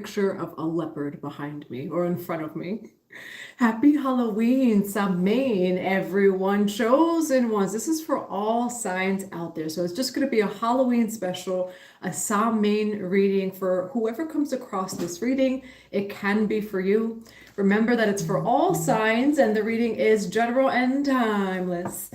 picture of a leopard behind me or in front of me. Happy Halloween, Samhain, everyone, chosen ones. This is for all signs out there. So it's just going to be a Halloween special, a Samhain reading for whoever comes across this reading. It can be for you. Remember that it's for all signs and the reading is general and timeless.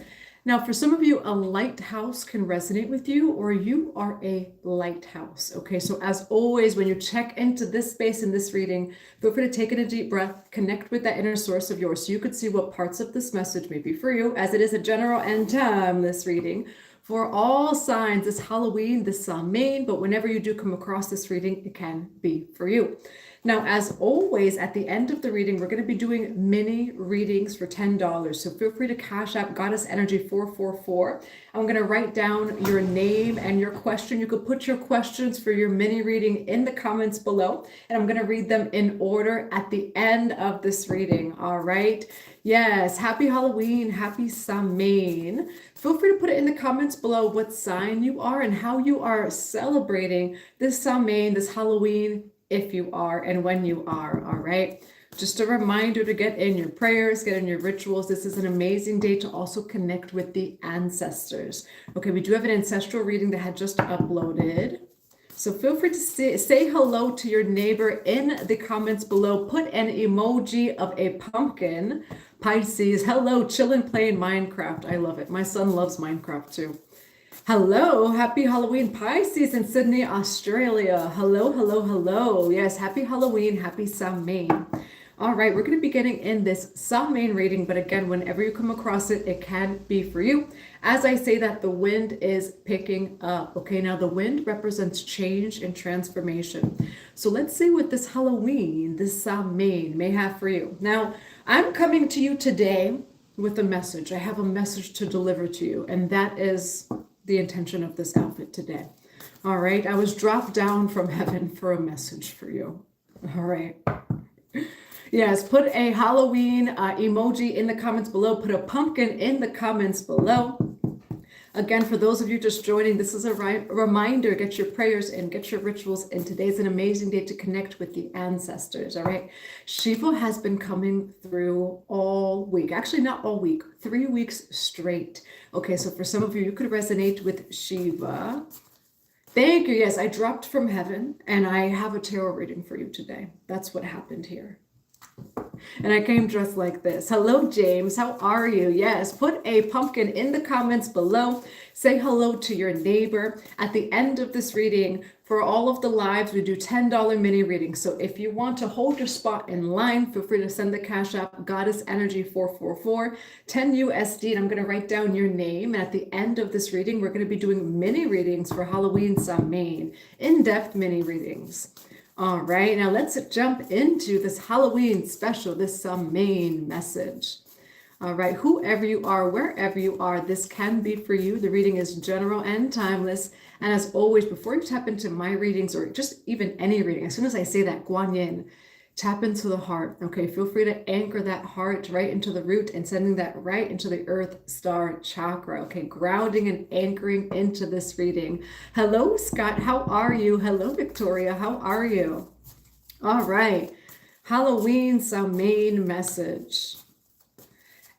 Now, for some of you, a lighthouse can resonate with you, or you are a lighthouse. Okay, so as always, when you check into this space in this reading, feel free to take in a deep breath, connect with that inner source of yours so you could see what parts of this message may be for you, as it is a general and timeless reading for all signs this Halloween, this Samhain, but whenever you do come across this reading, it can be for you. Now, as always, at the end of the reading, we're going to be doing mini readings for $10. So feel free to cash app goddessenergy444. I'm going to write down your name and your question. You could put your questions for your mini reading in the comments below, and I'm going to read them in order at the end of this reading. All right. Yes. Happy Halloween. Happy Samhain. Feel free to put it in the comments below what sign you are and how you are celebrating this Samhain, this Halloween, if you are and when you are. All right. Just a reminder to get in your prayers, get in your rituals. This is an amazing day to also connect with the ancestors. Okay, we do have an ancestral reading that had just uploaded. So feel free to say hello to your neighbor in the comments below. Put an emoji of a pumpkin. Pisces, hello, chillin' playing Minecraft. I love it. My son loves Minecraft too. Hello, happy Halloween, Pisces in Sydney, Australia. Hello, hello, hello. Yes, happy Halloween, happy Samhain. All right, we're going to be getting in this Samhain reading, but again, whenever you come across it, it can be for you. As I say that, the wind is picking up. Okay, now the wind represents change and transformation. So let's see what this Halloween, this Samhain may have for you. Now, I'm coming to you today with a message. I have a message to deliver to you, and that is the intention of this outfit today. All right, I was dropped down from heaven for a message for you. All right. Yes, put a Halloween emoji in the comments below. Put a pumpkin in the comments below. Again, for those of you just joining, this is a reminder, get your prayers in, get your rituals in. Today's an amazing day to connect with the ancestors, all right? Shiva has been coming through all week. Actually, not all week, 3 weeks straight. Okay, so for some of you, you could resonate with Shiva. Thank you. Yes, I dropped from heaven, and I have a tarot reading for you today. That's what happened here. And I came dressed like this. Hello, James. How are you? Yes, put a pumpkin in the comments below. Say hello to your neighbor. At the end of this reading, for all of the lives, we do $10 mini readings. So if you want to hold your spot in line, feel free to send the cash app goddessenergy444, 10 USD, and I'm going to write down your name. And at the end of this reading, we're going to be doing mini readings for Halloween Samhain, in-depth mini readings. All right, now let's jump into this Halloween special, this Samhain message. All right, whoever you are, wherever you are, this can be for you. The reading is general and timeless. And as always, before you tap into my readings or just even any reading, as soon as I say that, Guan Yin, tap into the heart. Okay, feel free to anchor that heart right into the root and sending that right into the earth star chakra. Okay, grounding and anchoring into this reading. Hello, Scott. How are you? Hello, Victoria. How are you? All right. Halloween Samhain message.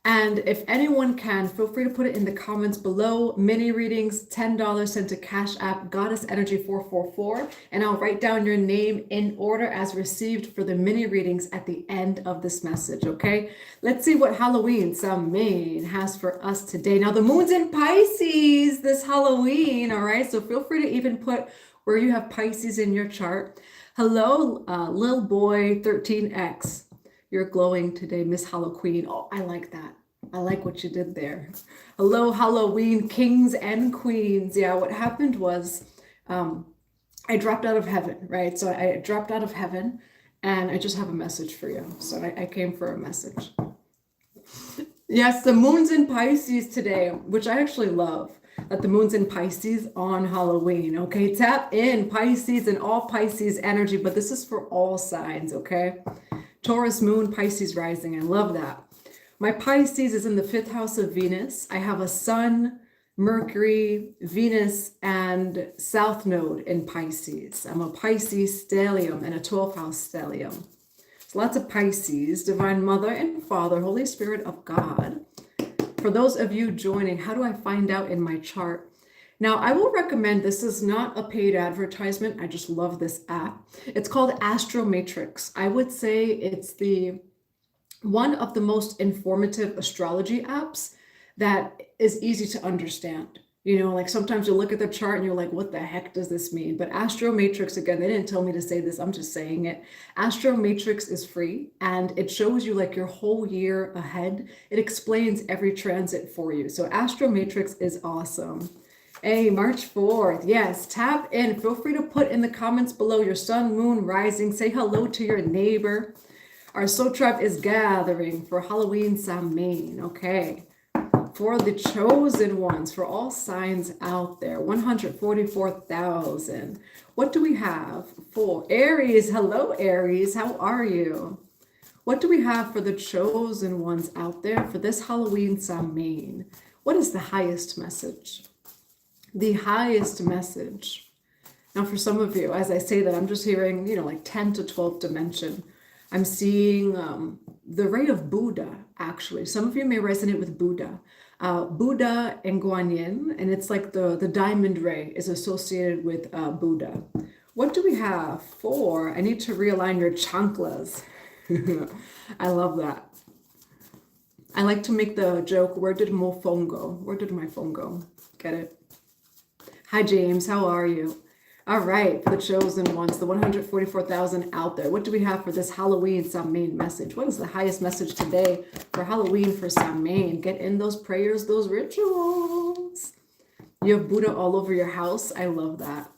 And if anyone can, feel free to put it in the comments below. Mini readings, $10 sent to Cash App, goddessenergy444. And I'll write down your name in order as received for the mini readings at the end of this message, okay? Let's see what Halloween Samhain has for us today. Now, the moon's in Pisces this Halloween, all right? So feel free to even put where you have Pisces in your chart. Hello, Lil Boy 13X. You're glowing today, Miss Halloween. Oh, I like that. I like what you did there. Hello, Halloween kings and queens. Yeah, what happened was I dropped out of heaven, right? So I dropped out of heaven and I just have a message for you. So I came for a message. Yes, the moon's in Pisces today, which I actually love. That the moon's in Pisces on Halloween, okay? Tap in Pisces and all Pisces energy, but this is for all signs, okay? Taurus moon, Pisces rising. I love that. My Pisces is in the 5th house of Venus. I have a sun Mercury, Venus, and South Node in Pisces. I'm a Pisces stellium and a 12th house stellium. So lots of Pisces, Divine Mother and Father, Holy Spirit of God. For those of you joining, how do I find out in my chart? Now, I will recommend, this is not a paid advertisement. I just love this app. It's called Astro Matrix. I would say it's one of the most informative astrology apps that is easy to understand. You know, like sometimes you look at the chart and you're like, what the heck does this mean? But Astro Matrix, again, they didn't tell me to say this, I'm just saying it. Astro Matrix is free and it shows you like your whole year ahead. It explains every transit for you. So Astro Matrix is awesome. Hey, March 4th. Yes, tap in. Feel free to put in the comments below your sun, moon, rising. Say hello to your neighbor. Our soul tribe is gathering for Halloween Samhain. Okay. For the chosen ones, for all signs out there, 144,000. What do we have for Aries? Hello, Aries. How are you? What do we have for the chosen ones out there for this Halloween Samhain? What is the highest message? The highest message. Now, for some of you, as I say that, I'm just hearing, like 10 to 12 dimension. I'm seeing the ray of Buddha, actually. Some of you may resonate with Buddha. Buddha and Guanyin, and it's like the diamond ray is associated with Buddha. What do we have for, I need to realign your chanklas. I love that. I like to make the joke, where did my phone go? Where did my phone go? Get it? Hi, James. How are you? All right, for the chosen ones, the 144,000 out there. What do we have for this Halloween Samhain message? What is the highest message today for Halloween for Samhain? Get in those prayers, those rituals. You have Buddha all over your house. I love that.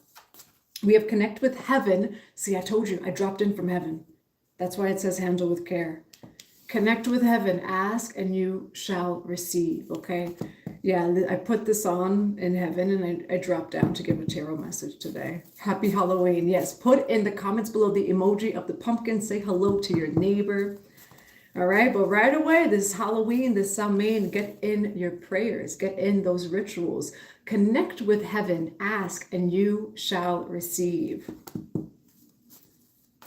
We have connect with heaven. See, I told you, I dropped in from heaven. That's why it says handle with care. Connect with heaven, ask, and you shall receive, okay? Yeah, I put this on in heaven and I dropped down to give a tarot message today. Happy Halloween. Yes, put in the comments below the emoji of the pumpkin. Say hello to your neighbor. All right, but right away, this Halloween, this Samhain, get in your prayers, get in those rituals. Connect with heaven, ask, and you shall receive.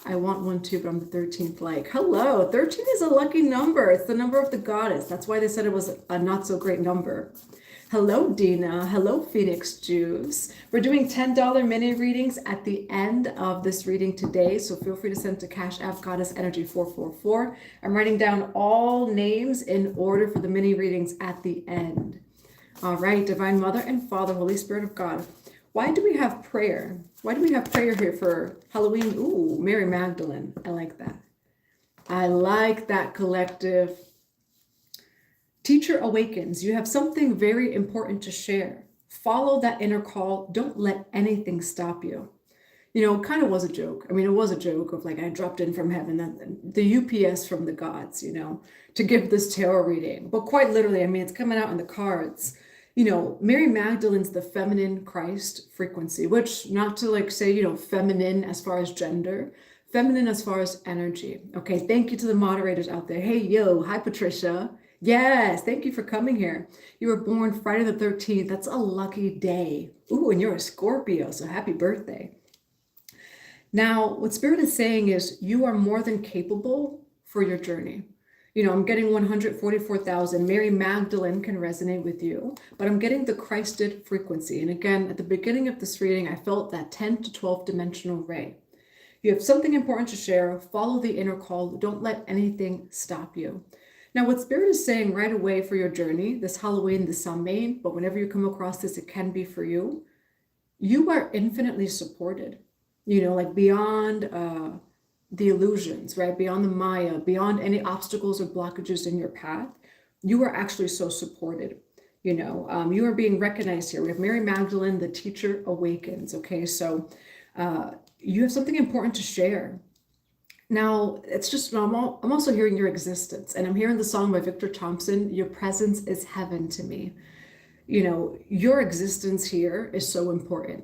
I want one too, but I'm the 13th like. Hello, 13 is a lucky number. It's the number of the goddess. That's why they said it was a not so great number. Hello, Dina. Hello, Phoenix Juice. We're doing $10 mini readings at the end of this reading today, so feel free to send to Cash App goddessenergy444. I'm writing down all names in order for the mini readings at the end. All right, Divine Mother and Father, Holy Spirit of God. Why do we have prayer? Why do we have prayer here for Halloween? Ooh, Mary Magdalene. I like that. I like that, collective. Teacher awakens. You have something very important to share. Follow that inner call. Don't let anything stop you. You know, it kind of was a joke. I mean, it was a joke of like, I dropped in from heaven, the UPS from the gods, to give this tarot reading. But quite literally, I mean, it's coming out in the cards. Mary Magdalene's the feminine Christ frequency, which not to like say, feminine as far as gender, feminine as far as energy. Okay, thank you to the moderators out there. Hey, yo, hi, Patricia. Yes, thank you for coming here. You were born Friday the 13th. That's a lucky day. Ooh, and you're a Scorpio, so happy birthday. Now, what Spirit is saying is you are more than capable for your journey. I'm getting 144,000. Mary Magdalene can resonate with you, but I'm getting the Christed frequency. And again, at the beginning of this reading, I felt that 10 to 12 dimensional ray. You have something important to share. Follow the inner call. Don't let anything stop you. Now, what Spirit is saying right away for your journey, this Halloween, this Samhain, but whenever you come across this, it can be for you. You are infinitely supported, like beyond the illusions, right? Beyond the Maya, beyond any obstacles or blockages in your path, you are actually so supported. You are being recognized here. We have Mary Magdalene, the teacher awakens. Okay, so you have something important to share. Now, it's just, I'm also hearing your existence, and I'm hearing the song by Victor Thompson, Your Presence is Heaven to Me. Your existence here is so important.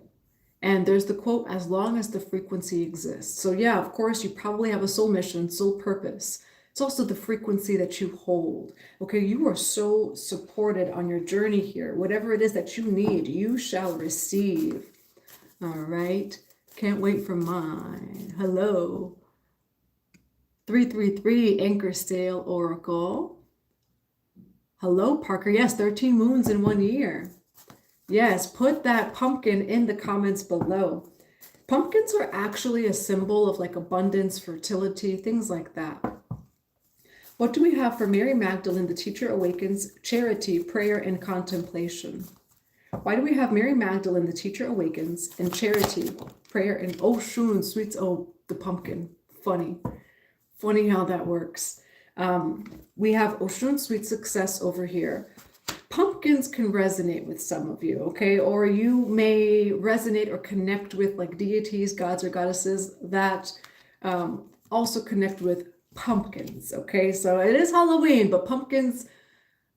And there's the quote, as long as the frequency exists. So yeah, of course, you probably have a soul mission, soul purpose. It's also the frequency that you hold. Okay, you are so supported on your journey here. Whatever it is that you need, you shall receive. All right. Can't wait for mine. Hello. 333 Anchor Sale Oracle. Hello, Parker. Yes, 13 moons in 1 year. Yes, put that pumpkin in the comments below. Pumpkins are actually a symbol of like abundance, fertility, things like that. What do we have for Mary Magdalene, the Teacher Awakens, charity, prayer, and contemplation? Why do we have Mary Magdalene, the Teacher Awakens, and charity, prayer, and Oshun, sweets, oh, the pumpkin. Funny. Funny how that works. We have Oshun, sweet success over here. Pumpkins can resonate with some of you, okay? Or you may resonate or connect with like deities, gods or goddesses that also connect with pumpkins, okay? So it is Halloween, but pumpkins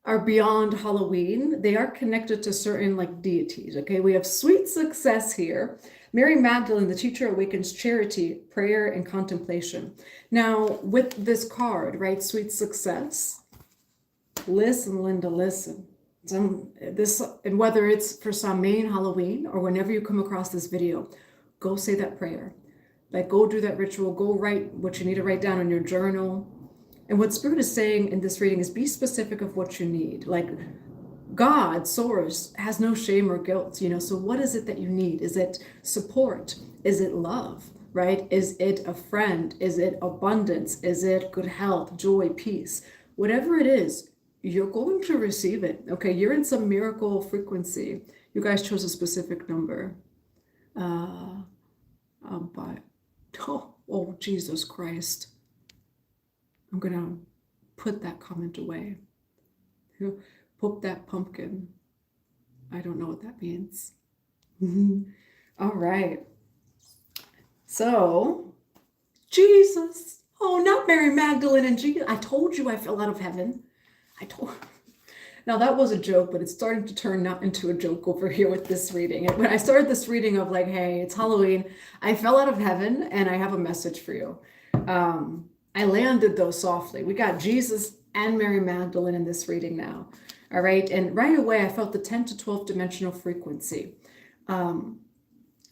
are beyond Halloween. They are connected to certain like deities, okay? We have sweet success here. Mary Magdalene, the Teacher Awakens, charity, prayer, and contemplation. Now, with this card, right, sweet success, listen, Linda, listen. And whether it's for Samhain, Halloween, or whenever you come across this video, go say that prayer. Like, go do that ritual. Go write what you need to write down in your journal. And what Spirit is saying in this reading is be specific of what you need. Like, God, Source, has no shame or guilt, you know. So what is it that you need? Is it support? Is it love, right? Is it a friend? Is it abundance? Is it good health, joy, peace? Whatever it is, you're going to receive it, okay? You're in some miracle frequency. You guys chose a specific number. Oh, Jesus Christ. I'm going to put that comment away. Poke that pumpkin. I don't know what that means. All right. So, Jesus. Oh, not Mary Magdalene and Jesus. I told you I fell out of heaven. Now that was a joke, but it's starting to turn not into a joke over here with this reading. When I started this reading of like, hey, it's Halloween, I fell out of heaven and I have a message for you. I landed though softly. We got Jesus and Mary Magdalene in this reading now. All right. And right away, I felt the 10 to 12 dimensional frequency. You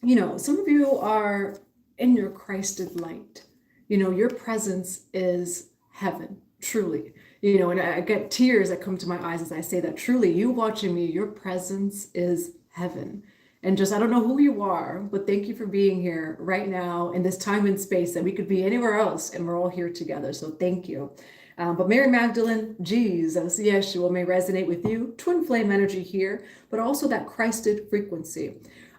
know, some of you are in your Christed light. You know, your presence is heaven, truly. You know, and I get tears that come to my eyes as I say that. Truly, you watching me, your presence is heaven. And just, I don't know who you are, but thank you for being here right now in this time and space that we could be anywhere else and we're all here together. So thank you. But Mary Magdalene, Jesus, Yeshua may resonate with you. Twin flame energy here, but also that Christed frequency.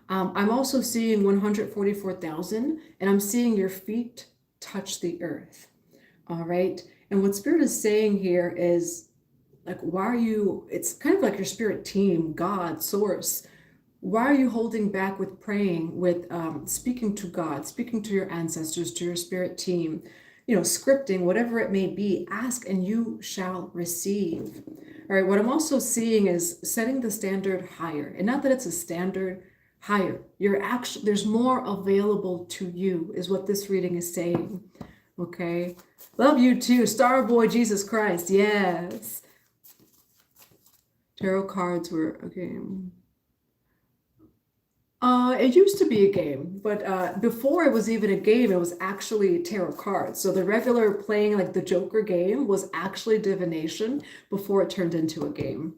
I'm also seeing 144,000 and I'm seeing your feet touch the earth. All right. And what Spirit is saying here is like, why are you, it's kind of like your spirit team, God, Source. Why are you holding back with praying, with speaking to God, speaking to your ancestors, to your spirit team, you know, scripting, whatever it may be? Ask and you shall receive. All right. What I'm also seeing is setting the standard higher, and not that it's a standard, higher. You're actually, there's more available to you is what this reading is saying. Okay. Love you too. Star Boy Jesus Christ. Yes. Tarot cards were a game. It used to be a game, but before it was even a game, it was actually tarot cards. So the regular playing like the Joker game was actually divination before it turned into a game.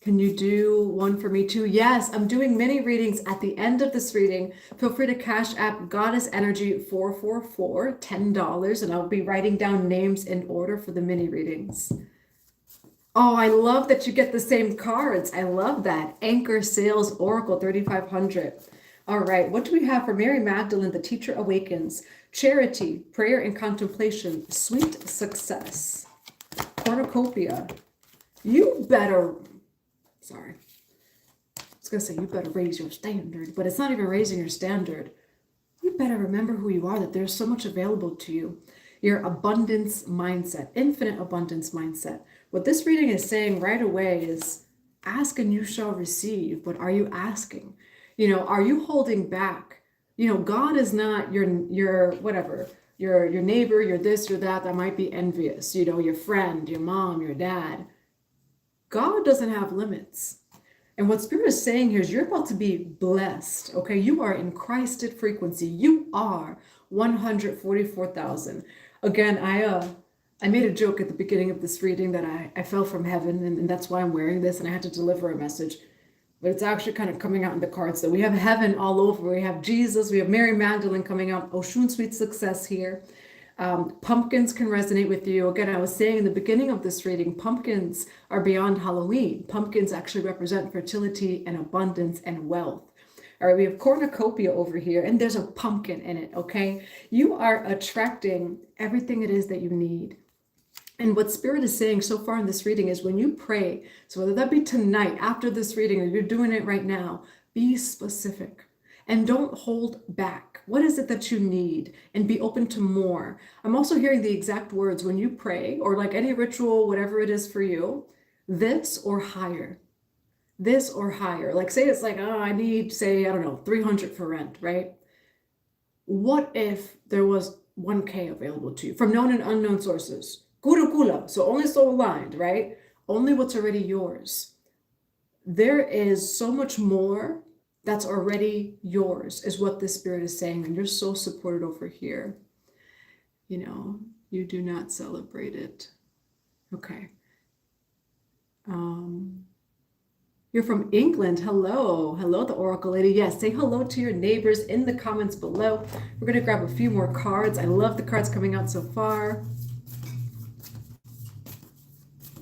Can you do one for me too? Yes, I'm doing mini readings at the end of this reading. Feel free to cash app goddessenergy444, $10, and I'll be writing down names in order for the mini readings. Oh, I love that you get the same cards. I love that. Anchor Sales Oracle 3500. All right, what do we have for Mary Magdalene, the Teacher Awakens? Charity, prayer, and contemplation. Sweet success. Cornucopia. You better... Sorry. I was going to say you better raise your standard, but it's not even raising your standard. You better remember who you are, that there's so much available to you. Your abundance mindset, infinite abundance mindset. What this reading is saying right away is ask and you shall receive. But are you asking? You know, are you holding back You know, God is not your whatever, your neighbor, your this, your that might be envious, you know, your friend, your mom, your dad. God doesn't have limits. And what Spirit is saying here is you're about to be blessed, okay? You are in Christed frequency. You are 144,000. Again, I made a joke at the beginning of this reading that I fell from heaven, and that's why I'm wearing this, and I had to deliver a message. But it's actually kind of coming out in the cards that we have heaven all over. We have Jesus, we have Mary Magdalene coming out, Oshun Sweet Success here. Pumpkins can resonate with you. Again, I was saying in the beginning of this reading, pumpkins are beyond Halloween. Pumpkins actually represent fertility and abundance and wealth. All right, we have cornucopia over here, and there's a pumpkin in it, okay? You are attracting everything it is that you need. And what Spirit is saying so far in this reading is when you pray, so whether that be tonight, after this reading, or you're doing it right now, be specific and don't hold back. What is it that you need? And be open to more. I'm also hearing the exact words when you pray, or like any ritual, whatever it is for you, this or higher. This or higher. Like say it's like, oh, I need, say, I don't know, 300 for rent, right? What if there was 1K available to you from known and unknown sources? Kula kula, so only soul aligned, right? Only what's already yours. There is so much more that's already yours, is what this Spirit is saying. And you're so supported over here. You know, you do not celebrate it. Okay. You're from England. Hello. Hello, the Oracle Lady. Yes, say hello to your neighbors in the comments below. We're going to grab a few more cards. I love the cards coming out so far.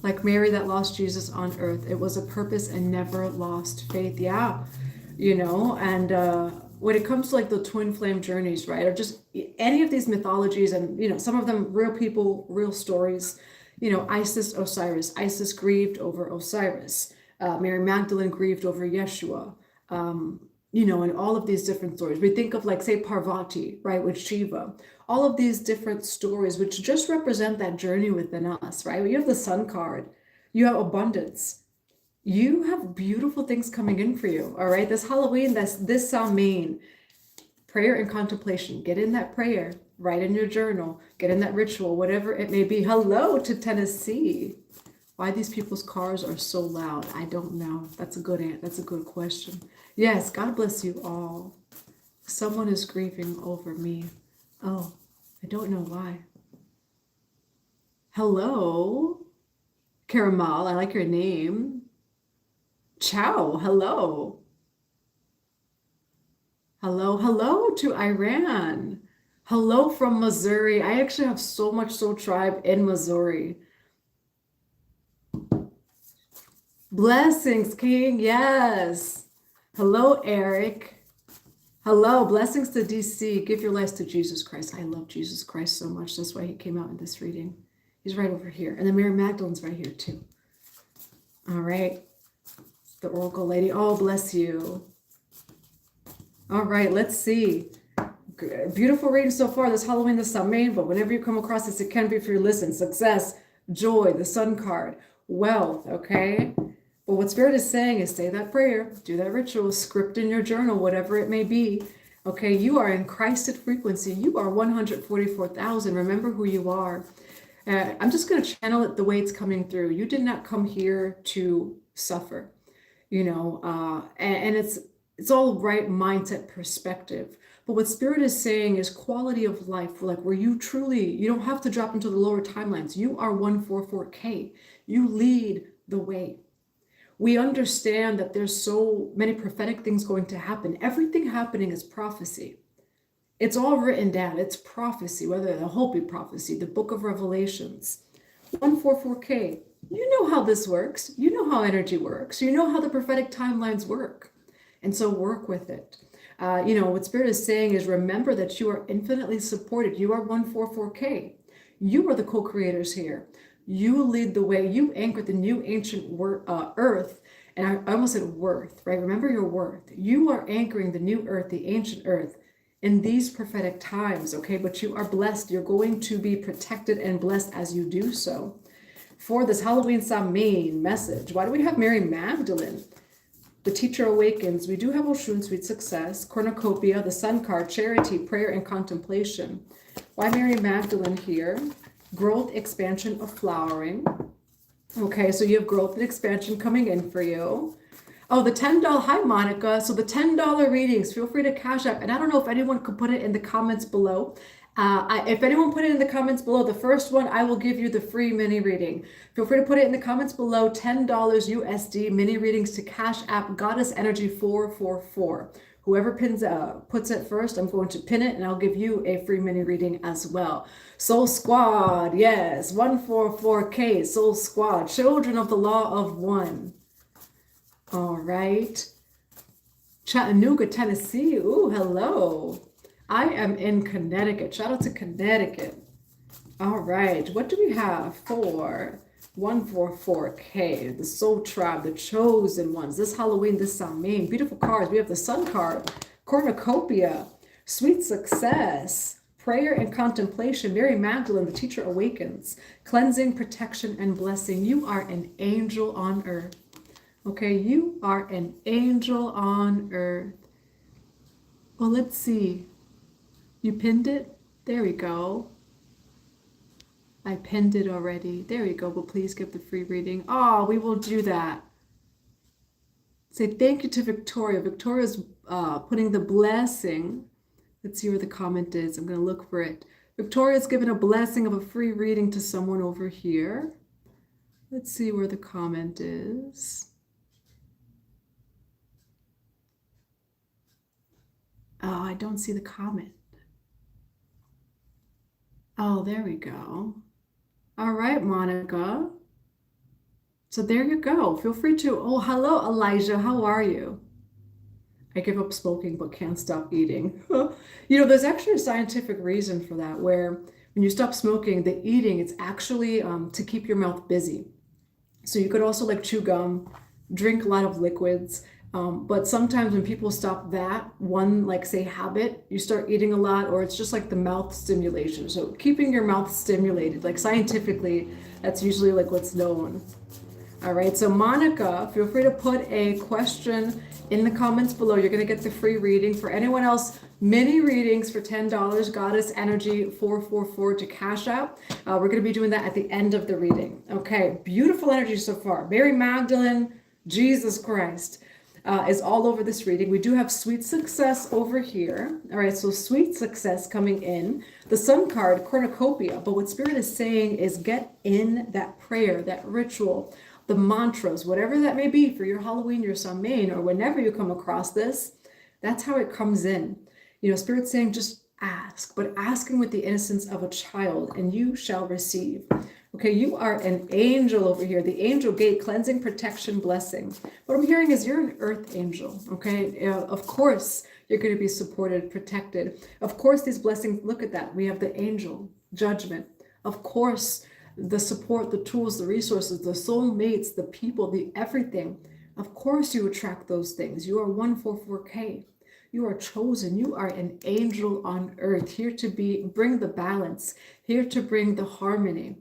Like Mary that lost Jesus on earth, it was a purpose and never lost faith. Yeah, you know, and when it comes to like the twin flame journeys, right, or just any of these mythologies, and you know, some of them real people, real stories, you know, Isis, Osiris. Isis grieved over Osiris. Mary Magdalene grieved over Yeshua. You know, and all of these different stories. We think of like, say, Parvati, right, with Shiva. All of these different stories, which just represent that journey within us, right? You have the Sun card. You have abundance. You have beautiful things coming in for you, all right? This Halloween, this Samhain, prayer and contemplation. Get in that prayer. Write in your journal. Get in that ritual, whatever it may be. Hello to Tennessee. Why these people's cars are so loud, I don't know. That's a good question. Yes, God bless you all. Someone is grieving over me. Oh, I don't know why. Hello, Karamal, I like your name. Ciao, hello. Hello, hello to Iran. Hello from Missouri. I actually have so much soul tribe in Missouri. Blessings, King. Yes. Hello, Eric. Hello. Blessings to DC. Give your lives to Jesus Christ. I love Jesus Christ so much. That's why he came out in this reading. He's right over here. And then Mary Magdalene's right here too. All right. The Oracle Lady. Oh, bless you. All right. Let's see. Beautiful reading so far. This Halloween, this Samhain. But whenever you come across this, it can be for your listen. Success, joy, the Sun card, wealth. Okay. But what Spirit is saying is say that prayer, do that ritual, script in your journal, whatever it may be. Okay, you are in Christed frequency. You are 144,000. Remember who you are. I'm just going to channel it the way it's coming through. You did not come here to suffer, you know, and it's all right mindset perspective. But what Spirit is saying is quality of life, like where you truly, you don't have to drop into the lower timelines. You are 144K. You lead the way. We understand that there's so many prophetic things going to happen. Everything happening is prophecy. It's all written down. It's prophecy, whether the Hopi prophecy, the book of Revelations. 144K. You know how this works. You know how energy works. You know how the prophetic timelines work. And so work with it. You know, what Spirit is saying is remember that you are infinitely supported. You are 144K. You are the co-creators here. You lead the way. You anchor the new ancient earth. And I almost said worth, right? Remember your worth. You are anchoring the new earth, the ancient earth in these prophetic times, okay? But you are blessed. You're going to be protected and blessed as you do so. For this Halloween Samhain message, why do we have Mary Magdalene? The Teacher Awakens. We do have Oshun, Sweet Success. Cornucopia, the Sun card, Charity, Prayer, and Contemplation. Why Mary Magdalene here? Growth, expansion of flowering. Okay, so you have growth and expansion coming in for you. Oh, the $10. Hi, Monica. So the $10 readings, feel free to cash up. And I don't know if anyone could put it in the comments below. If anyone put it in the comments below, the first one, I will give you the free mini reading. Feel free to put it in the comments below. $10 USD mini readings to Cash App goddessenergy444. Whoever puts it first, I'm going to pin it and I'll give you a free mini reading as well. Soul Squad, yes, 144K, Soul Squad, Children of the Law of One. All right. Chattanooga, Tennessee. Ooh, hello. I am in Connecticut. Shout out to Connecticut. All right. What do we have for 144K? The Soul Tribe, the Chosen Ones. This Halloween, this Samhain. Beautiful cards. We have the Sun card, Cornucopia, Sweet Success, Prayer and Contemplation, Mary Magdalene, the Teacher Awakens, Cleansing, Protection, and Blessing. You are an angel on earth. Okay, you are an angel on earth. Well, let's see. You pinned it? There we go. I pinned it already. There we go, but please give the free reading. Oh, we will do that. Say thank you to Victoria. Victoria's putting the blessing. Let's see where the comment is. I'm going to look for it. Victoria's given a blessing of a free reading to someone over here. Let's see where the comment is. Oh, I don't see the comment. Oh, there we go. All right, Monica. So there you go. Feel free to. Oh, hello, Elijah. How are you? I give up smoking but can't stop eating. You know, there's actually a scientific reason for that, where when you stop smoking, the eating, it's actually to keep your mouth busy. So you could also like chew gum, drink a lot of liquids. But sometimes when people stop that one, like say habit, you start eating a lot, or it's just like the mouth stimulation. So keeping your mouth stimulated, like scientifically, that's usually like what's known. All right, so Monica, feel free to put a question in the comments below. You're going to get the free reading. For anyone else, mini readings for $10, goddessenergy444 to Cash App. We're going to be doing that at the end of the reading. Okay, beautiful energy so far. Mary Magdalene, Jesus Christ. Is all over this reading. We do have Sweet Success over here. All right, so Sweet Success coming in. The Sun card, Cornucopia. But what Spirit is saying is get in that prayer, that ritual, the mantras, whatever that may be for your Halloween, your Samhain, or whenever you come across this, that's how it comes in. You know, Spirit's saying just ask, but asking with the innocence of a child, and you shall receive. Okay, you are an angel over here. The angel gate, cleansing, protection, blessing. What I'm hearing is you're an earth angel, okay? Of course, you're going to be supported, protected. Of course, these blessings, look at that. We have the angel, judgment. Of course, the support, the tools, the resources, the soulmates, the people, the everything. Of course, you attract those things. You are 144K. You are chosen. You are an angel on earth, here to bring the balance, here to bring the harmony.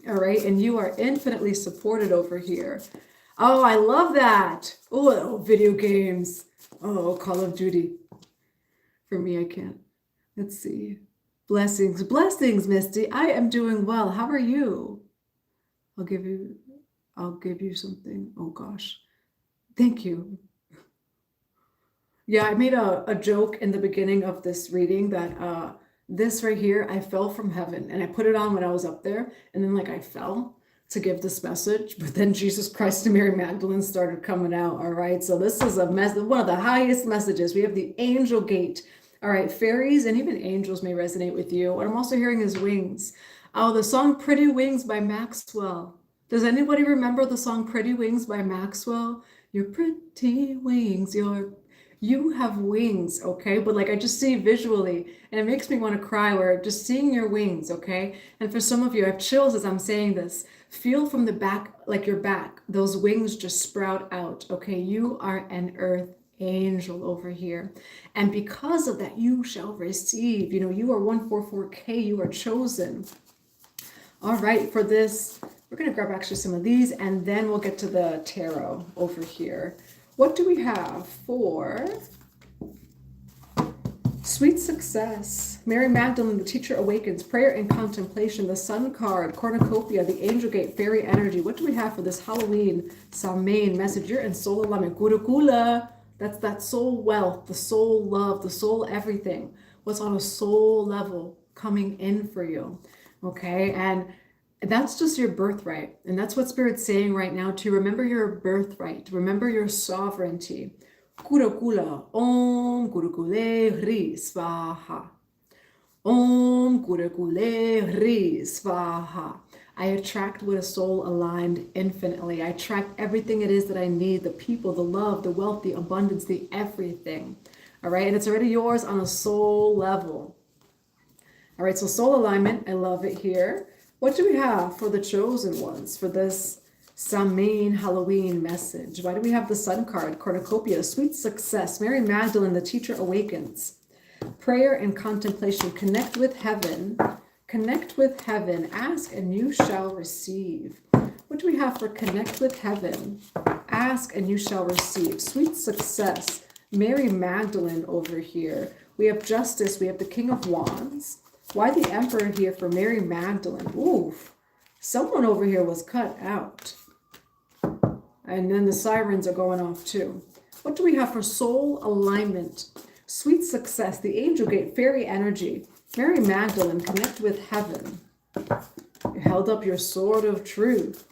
All right, and you are infinitely supported over here. Oh, I love that. Oh, video games. Oh, Call of Duty. For me, I can't. Let's see. Blessings, blessings, Misty. I am doing well. How are you? I'll give you something. Oh gosh. Thank you. Yeah, I made a joke in the beginning of this reading that this right here, I fell from heaven, and I put it on when I was up there, and then like I fell to give this message, but then Jesus Christ and Mary Magdalene started coming out. All right, so this is one of the highest messages. We have the angel gate. All right, fairies and even angels may resonate with you. What I'm also hearing is wings. Oh, the song Pretty Wings by Maxwell. Does anybody remember the song Pretty Wings by Maxwell? Your pretty wings, you have wings, okay? But like I just see visually, and it makes me want to cry, where just seeing your wings, okay? And for some of you, I have chills as I'm saying this. Feel from the back, like your back, those wings just sprout out, okay? You are an earth angel over here. And because of that, you shall receive. You know, you are 144K, you are chosen. All right, for this, we're going to grab actually some of these, and then we'll get to the tarot over here. What do we have for sweet success? Mary Magdalene, the teacher awakens, prayer and contemplation, the sun card, cornucopia, the angel gate, fairy energy. What do we have for this Halloween Samhain message? You're in soul alignment. Kurukula. That's that soul wealth, the soul love, the soul everything. What's on a soul level coming in for you. Okay. And that's just your birthright. And that's what Spirit's saying right now, to remember your birthright, remember your sovereignty. Kurukula, Om Kurukule Hri Svaha. Om Kurukule Hri Svaha. I attract what is soul aligned infinitely. I attract everything it is that I need, the people, the love, the wealth, the abundance, the everything. All right. And it's already yours on a soul level. All right. So soul alignment. I love it here. What do we have for the chosen ones for this Samhain Halloween message? Why do we have the sun card, cornucopia, sweet success, Mary Magdalene, the teacher awakens, prayer and contemplation, connect with heaven, ask and you shall receive. What do we have for connect with heaven, ask and you shall receive, sweet success, Mary Magdalene over here. We have justice, we have the King of Wands. Why the Emperor here for Mary Magdalene? Oof, someone over here was cut out. And then the sirens are going off too. What do we have for soul alignment? Sweet success, the angel gate, fairy energy. Mary Magdalene, connect with heaven. You held up your sword of truth.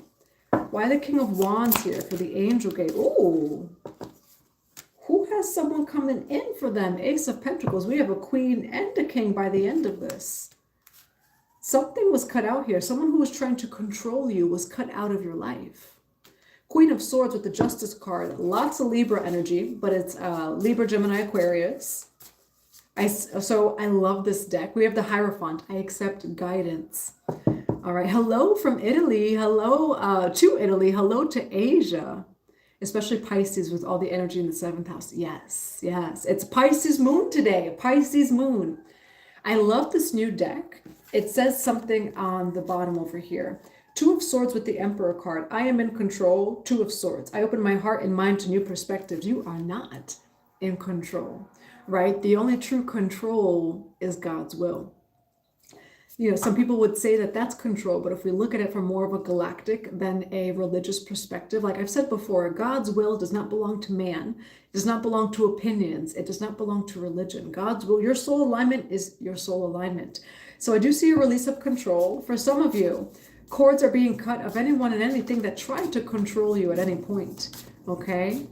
Why the King of Wands here for the angel gate? Ooh, who has someone coming in for them? Ace of Pentacles. We have a queen and a king by the end of this. Something was cut out here. Someone who was trying to control you was cut out of your life. Queen of Swords with the Justice card. Lots of Libra energy, but it's Libra, Gemini, Aquarius. So I love this deck. We have the Hierophant. I accept guidance. All right. Hello from Italy. Hello to Italy. Hello to Asia. Especially Pisces with all the energy in the 7th house. Yes, yes. It's Pisces moon today. Pisces moon. I love this new deck. It says something on the bottom over here. 2 of Swords with the Emperor card. I am in control. 2 of Swords. I open my heart and mind to new perspectives. You are not in control, right? The only true control is God's will. You know, some people would say that that's control, but if we look at it from more of a galactic than a religious perspective, like I've said before, God's will does not belong to man. It does not belong to opinions. It does not belong to religion. God's will, your soul alignment is your soul alignment. So I do see a release of control. For some of you, cords are being cut of anyone and anything that tried to control you at any point, okay?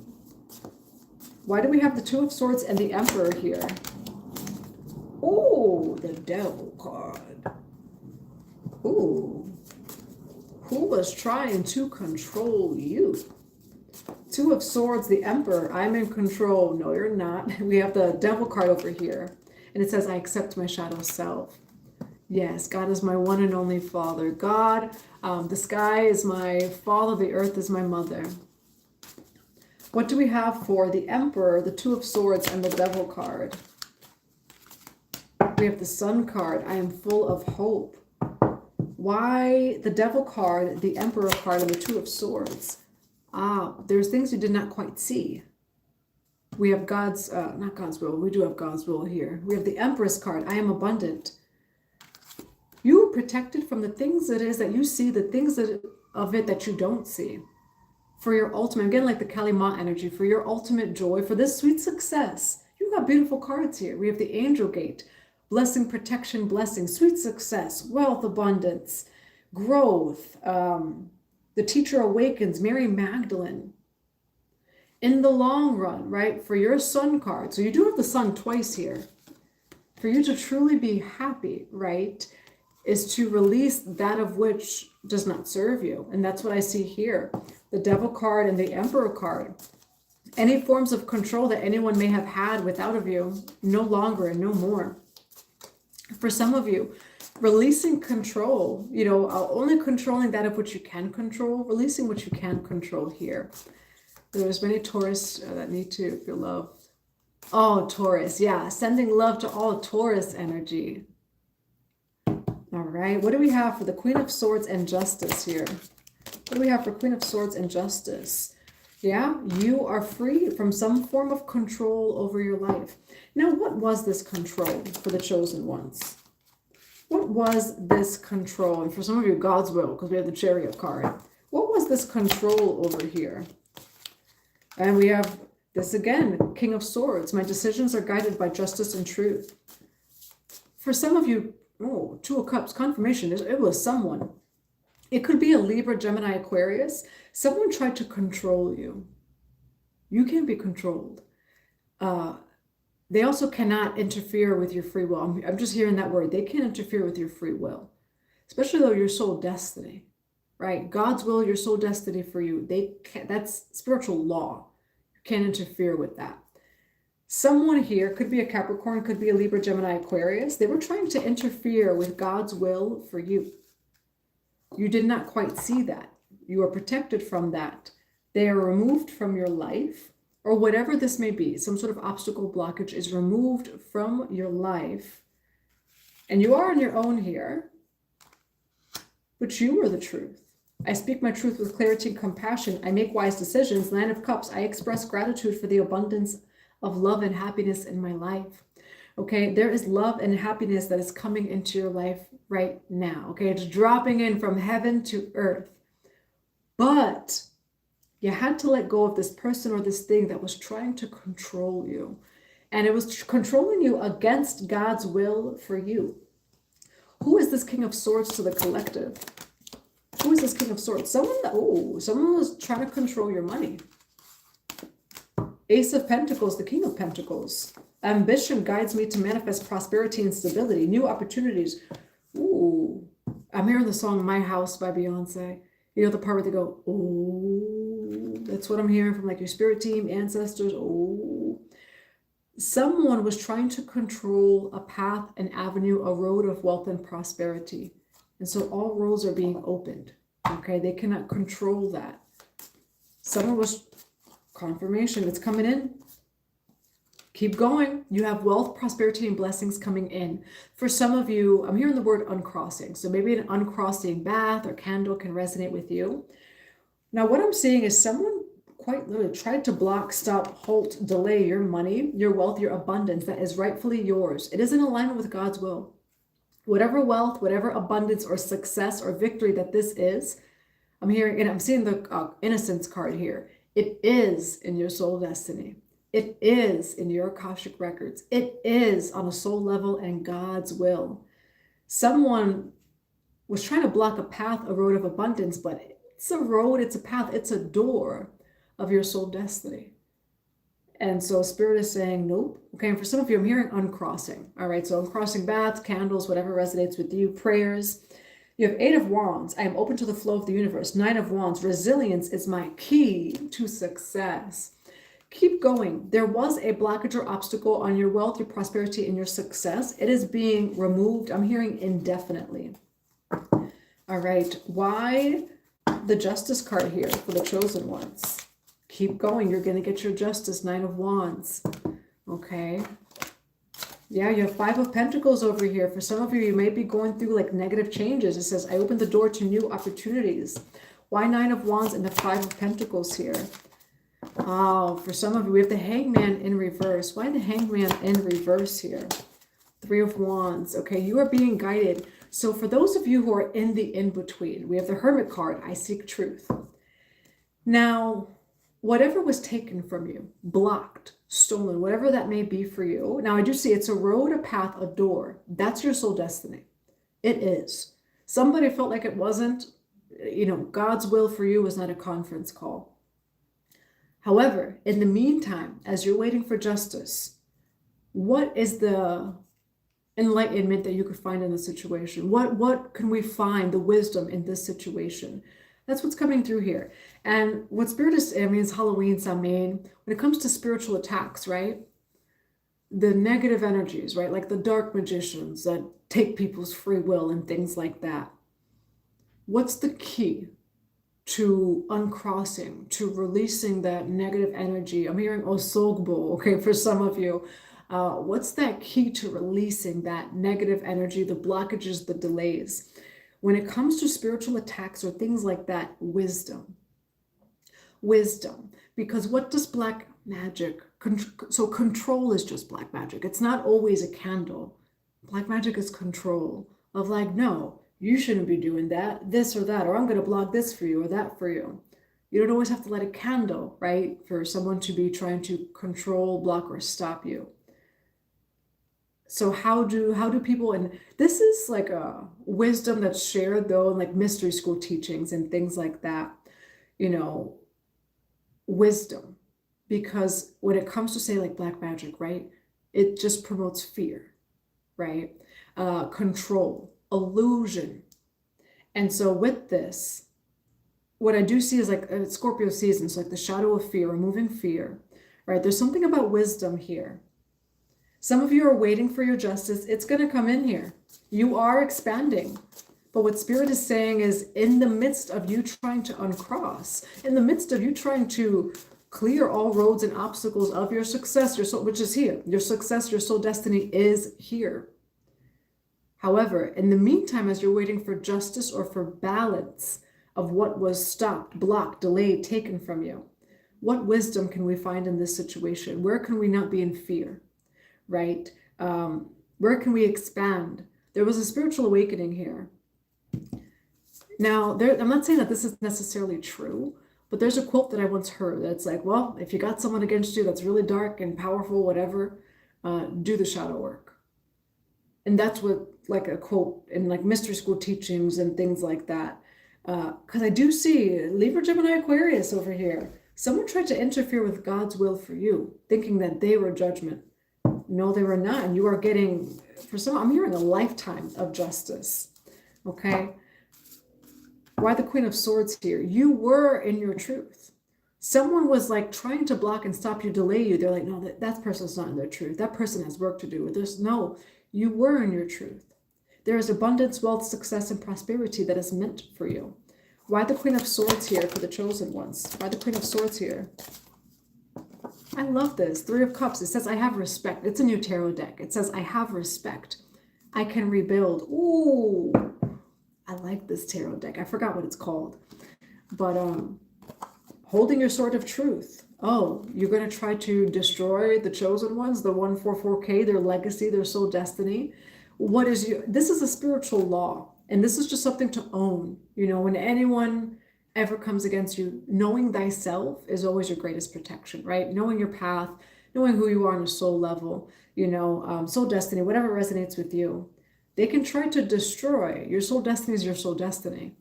Why do we have the 2 of Swords and the Emperor here? Oh, the Devil card. Ooh, who was trying to control you? 2 of Swords, the Emperor. I'm in control. No, you're not. We have the Devil card over here. And it says, I accept my shadow self. Yes, God is my one and only Father. God, the sky is my father. The earth is my mother. What do we have for the Emperor, the 2 of Swords, and the Devil card? We have the Sun card. I am full of hope. Why the Devil card, the Emperor card, and the 2 of Swords? There's things you did not quite see. We have God's, not God's will. We do have God's will here. We have the Empress card. I am abundant. You are protected from the things it is that you see, the things of it that you don't see. For your ultimate, again, like the Kalima energy, for your ultimate joy, for this sweet success. You got beautiful cards here. We have the Angel Gate. Blessing, protection, blessing, sweet success, wealth, abundance, growth. The teacher awakens, Mary Magdalene. In the long run, right? For your Sun card. So you do have the Sun twice here. For you to truly be happy, right? Is to release that of which does not serve you. And that's what I see here. The Devil card and the Emperor card. Any forms of control that anyone may have had without of you, no longer and no more. For some of you, releasing control, you know, only controlling that of which you can control, releasing what you can control here. There's many Taurus that need to feel loved. Oh, Taurus, yeah, sending love to all Taurus energy. All right, what do we have for the Queen of Swords and Justice here? What do we have for Queen of Swords and Justice? Yeah, you are free from some form of control over your life. Now, what was this control for the chosen ones? What was this control? And for some of you, God's will, because we have the Chariot card. What was this control over here? And we have this again, King of Swords. My decisions are guided by justice and truth. For some of you, oh, Two of Cups, confirmation. It was someone. It could be a Libra, Gemini, Aquarius. Someone tried to control you. You can't be controlled. They also cannot interfere with your free will. I'm just hearing that word. They can't interfere with your free will, especially though your soul destiny, right? God's will, your soul destiny for you. They can't, that's spiritual law. You can't interfere with that. Someone here, could be a Capricorn, could be a Libra, Gemini, Aquarius. They were trying to interfere with God's will for you. You did not quite see that. You are protected from that. They are removed from your life, or whatever this may be. Some sort of obstacle blockage is removed from your life. And you are on your own here, but you are the truth. I speak my truth with clarity and compassion. I make wise decisions. Nine of Cups, I express gratitude for the abundance of love and happiness in my life. Okay, there is love and happiness that is coming into your life right now. Okay, it's dropping in from heaven to earth. But you had to let go of this person or this thing that was trying to control you. And it was controlling you against God's will for you. Who is this King of Swords to the collective? Who is this King of Swords? Someone was trying to control your money. Ace of Pentacles, the King of Pentacles. Ambition guides me to manifest prosperity and stability, new opportunities. Ooh, I'm hearing the song My House by Beyonce. You know the part where they go, oh, that's what I'm hearing from like your spirit team, ancestors. Oh, someone was trying to control a path, an avenue, a road of wealth and prosperity. And so all roads are being opened. Okay, they cannot control that. Someone was, confirmation, it's coming in. Keep going. You have wealth, prosperity, and blessings coming in. For some of you, I'm hearing the word uncrossing. So maybe an uncrossing bath or candle can resonate with you. Now, what I'm seeing is someone quite literally tried to block, stop, halt, delay your money, your wealth, your abundance that is rightfully yours. It is in alignment with God's will. Whatever wealth, whatever abundance or success or victory that this is, I'm hearing, and I'm seeing the innocence card here. It is in your soul destiny. It is in your Akashic records. It is on a soul level and God's will. Someone was trying to block a path, a road of abundance, but it's a road, it's a path, it's a door of your soul destiny. And so Spirit is saying, nope. Okay, and for some of you, I'm hearing uncrossing. All right, so uncrossing baths, candles, whatever resonates with you, prayers. You have 8 of Wands. I am open to the flow of the universe. 9 of Wands. Resilience is my key to success. Keep going. There was a blockage or obstacle on your wealth, your prosperity, and your success. It is being removed. I'm hearing indefinitely. All right. Why the Justice card here for the chosen ones? Keep going. You're going to get your justice. 9 of Wands. Okay. Yeah, you have 5 of Pentacles over here. For some of you, you may be going through like negative changes. It says, I opened the door to new opportunities. Why 9 of Wands and the 5 of Pentacles here? Oh, for some of you, we have the Hangman in reverse. Why the Hangman in reverse here? 3 of Wands. Okay, you are being guided. So for those of you who are in the in-between, we have the Hermit card. I seek truth. Now, whatever was taken from you, blocked, stolen, whatever that may be for you. Now, I do see it's a road, a path, a door. That's your soul destiny. It is. Somebody felt like it wasn't. God's will for you was not a conference call. However, in the meantime, as you're waiting for justice, what is the enlightenment that you could find in the situation? What can we find, the wisdom in this situation? That's what's coming through here. And what Spirit is, it's Halloween, Samhain. When it comes to spiritual attacks, right? The negative energies, right? Like the dark magicians that take people's free will and things like that. What's the key to uncrossing, to releasing that negative energy? I'm hearing Osogbo, okay, for some of you. What's that key to releasing that negative energy, the blockages, the delays? When it comes to spiritual attacks or things like that, wisdom. wisdom. Because what does black magic, so control is just black magic. It's not always a candle. Black magic is control of like, no, you shouldn't be doing that, this or that, or I'm going to block this for you or that for you. You don't always have to light a candle, right, for someone to be trying to control, block, or stop you. So how do people, and this is like a wisdom that's shared though in like mystery school teachings and things like that, you know, wisdom, because when it comes to say like black magic, right, it just promotes fear, right, control, illusion. And so with this, what I do see is like Scorpio season, so like the shadow of fear, removing fear, right? There's something about wisdom here. Some of you are waiting for your justice. It's going to come in here. You are expanding. But what Spirit is saying is in the midst of you trying to uncross, in the midst of you trying to clear all roads and obstacles of your success, your soul, which is here. Your success, your soul destiny is here. However, in the meantime, as you're waiting for justice or for balance of what was stopped, blocked, delayed, taken from you, what wisdom can we find in this situation? Where can we not be in fear, right? Where can we expand? There was a spiritual awakening here. Now, I'm not saying that this is necessarily true, but there's a quote that I once heard that's like, well, if you got someone against you that's really dark and powerful, whatever, do the shadow work. And that's what, like a quote in like mystery school teachings and things like that. Because I do see Libra, Gemini, Aquarius over here. Someone tried to interfere with God's will for you, thinking that they were judgment. No, they were not. And you are getting, for some, I'm hearing a lifetime of justice. Okay. Why the Queen of Swords here? You were in your truth. Someone was like trying to block and stop you, delay you. They're like, no, that person's not in their truth. That person has work to do. No, you were in your truth. There is abundance, wealth, success, and prosperity that is meant for you. Why the Queen of Swords here for the chosen ones? Why the Queen of Swords here? I love this. Three of Cups. It says, I have respect. It's a new tarot deck. It says, I have respect. I can rebuild. Ooh, I like this tarot deck. I forgot what it's called. But holding your sword of truth. Oh, you're going to try to destroy the chosen ones, the 144K, their legacy, their soul destiny. What is you? This is a spiritual law. And this is just something to own. You know, when anyone ever comes against you, knowing thyself is always your greatest protection, right? Knowing your path, knowing who you are on a soul level, you know, soul destiny, whatever resonates with you. They can try to destroy. Your soul destiny is your soul destiny.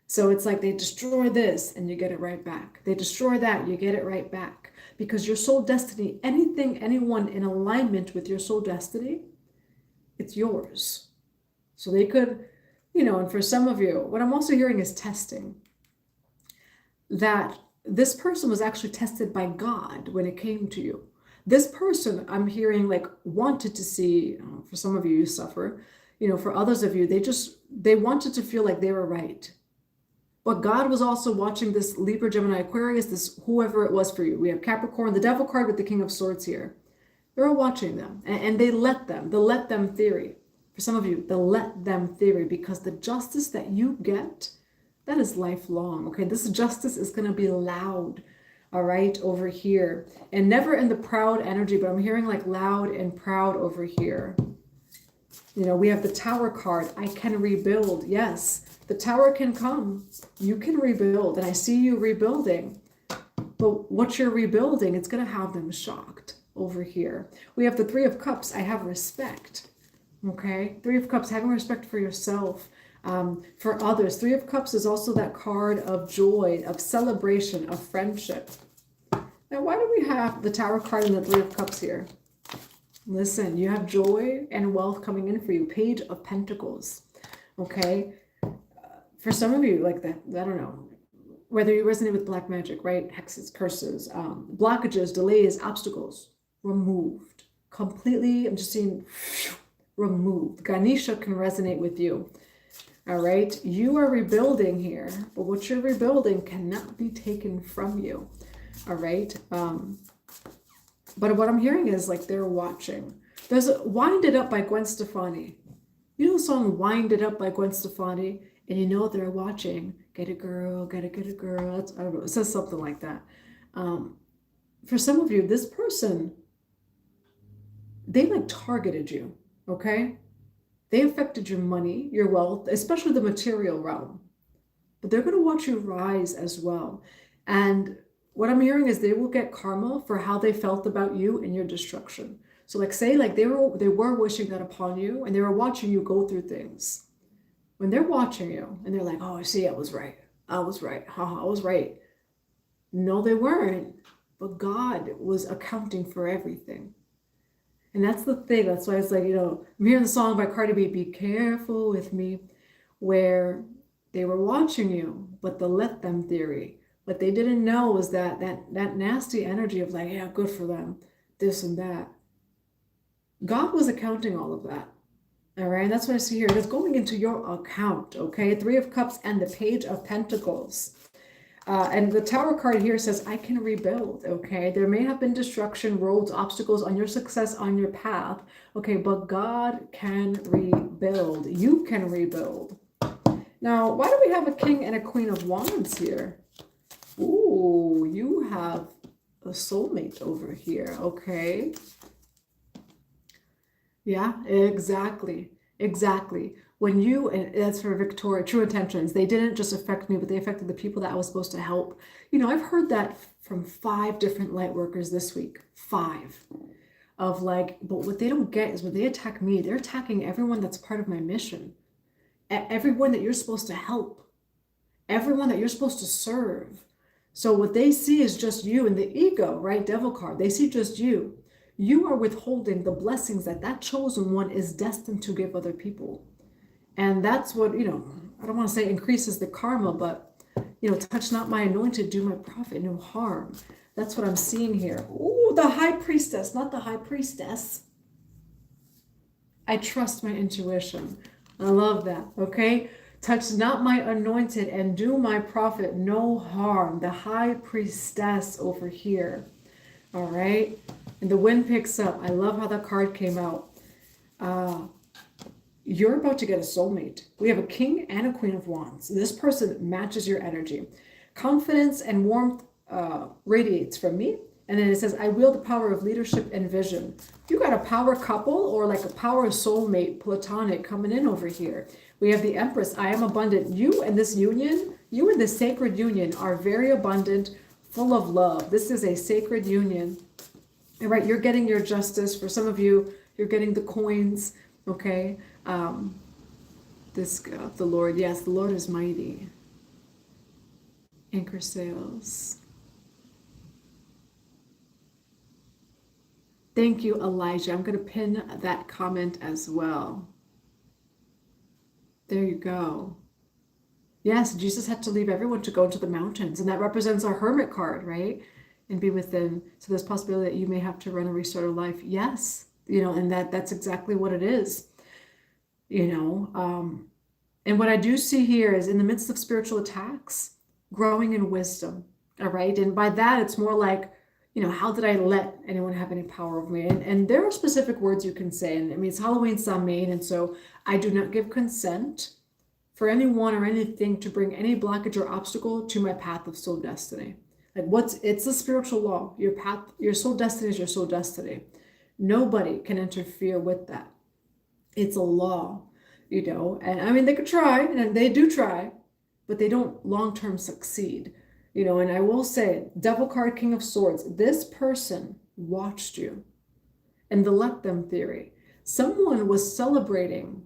So it's like they destroy this and you get it right back. They destroy that, you get it right back. Because your soul destiny, anything, anyone in alignment with your soul destiny, it's yours. So they could, you know, and for some of you, what I'm also hearing is testing. That this person was actually tested by God when it came to you. This person, I'm hearing, like, wanted to see, for some of you, you suffer, you know, for others of you, they wanted to feel like they were right. But God was also watching this Libra, Gemini, Aquarius, this whoever it was for you. We have Capricorn, the Devil card with the King of Swords here. They're all watching them, and they let them, the let them theory. For some of you, the let them theory, because the justice that you get, that is lifelong, okay? This justice is going to be loud, all right, over here. And never in the proud energy, but I'm hearing like loud and proud over here. You know, we have the Tower card. I can rebuild. Yes, the Tower can come. You can rebuild, and I see you rebuilding. But what you're rebuilding, it's going to have them shocked over here. We have the Three of Cups. I have respect, okay? Three of Cups, having respect for yourself. For others, Three of Cups is also that card of joy, of celebration, of friendship. Now, why do we have the Tower card and the Three of Cups here? Listen, you have joy and wealth coming in for you. Page of Pentacles, okay? For some of you, like that, I don't know, whether you resonate with black magic, right? Hexes, curses, blockages, delays, obstacles, removed. Completely, I'm just seeing removed. Ganesha can resonate with you. All right, you are rebuilding here, but what you're rebuilding cannot be taken from you. All right, but what I'm hearing is like they're watching. There's a Wind It Up by Gwen Stefani. You know the song Wind It Up by Gwen Stefani? and you know they're watching. Get a girl, get a girl. That's, I don't know, it says something like that. For some of you, this person, they like targeted you, okay? They affected your money, your wealth, especially the material realm. But they're going to watch you rise as well. And what I'm hearing is they will get karma for how they felt about you and your destruction. So like say like they were wishing that upon you, and they were watching you go through things. When they're watching you and they're like, oh, see, I was right. I was right. Haha, I was right. No, they weren't. But God was accounting for everything. And that's the thing. That's why it's like, you know, I'm hearing the song by Cardi B, Be Careful With Me, where they were watching you, but the let them theory. What they didn't know was that nasty energy of like, yeah, good for them, this and that. God was accounting all of that. All right, and that's what I see here. It's going into your account, okay? Three of Cups and the Page of Pentacles. And the Tower card here says, I can rebuild, okay? There may have been destruction, roads, obstacles on your success, on your path, okay? But God can rebuild. You can rebuild. Now, why do we have a King and a Queen of Wands here? Ooh, you have a soulmate over here, okay? Yeah, exactly. Exactly. When you, and that's for Victoria, true intentions, they didn't just affect me, but they affected the people that I was supposed to help. You know, I've heard that from 5 different light workers this week. 5. Of like, but what they don't get is when they attack me, they're attacking everyone that's part of my mission. Everyone that you're supposed to help. Everyone that you're supposed to serve. So what they see is just you and the ego, right? Devil card. They see just you. You are withholding the blessings that that chosen one is destined to give other people. And that's what, you know, I don't want to say increases the karma, but, you know, touch not my anointed, do my prophet no harm. That's what I'm seeing here. Ooh, the High Priestess, not the High Priestess. I trust my intuition. I love that, okay? Touch not my anointed and do my prophet no harm. The High Priestess over here, all right? And the wind picks up. I love how that card came out. You're about to get a soulmate. We have a King and a Queen of Wands. This person matches your energy. Confidence and warmth radiates from me. And then it says, I wield the power of leadership and vision. You got a power couple or like a power soulmate, platonic coming in over here. We have the Empress. I am abundant. You and this union, you and this sacred union are very abundant, full of love. This is a sacred union. All right, you're getting your justice. For some of you, you're getting the coins. Okay, the Lord, yes, the Lord is mighty. Anchor sails. Thank you, Elijah. I'm going to pin that comment as well. There you go. Yes, Jesus had to leave everyone to go into the mountains, and that represents our hermit card, right? And be within. So there's possibility that you may have to run a restart of life. Yes. You know, and that's exactly what it is, you know. And what I do see here is in the midst of spiritual attacks, growing in wisdom, all right? And by that, it's more like, you know, how did I let anyone have any power over me? And there are specific words you can say. And I mean, it's Halloween, Samhain, and so I do not give consent for anyone or anything to bring any blockage or obstacle to my path of soul destiny. Like it's a spiritual law. Your path, your soul destiny is your soul destiny. Nobody can interfere with that. It's a law, you know, and I mean, they could try, and they do try, but they don't long-term succeed, you know. And I will say, Devil card, King of Swords, this person watched you. And the let them theory. Someone was celebrating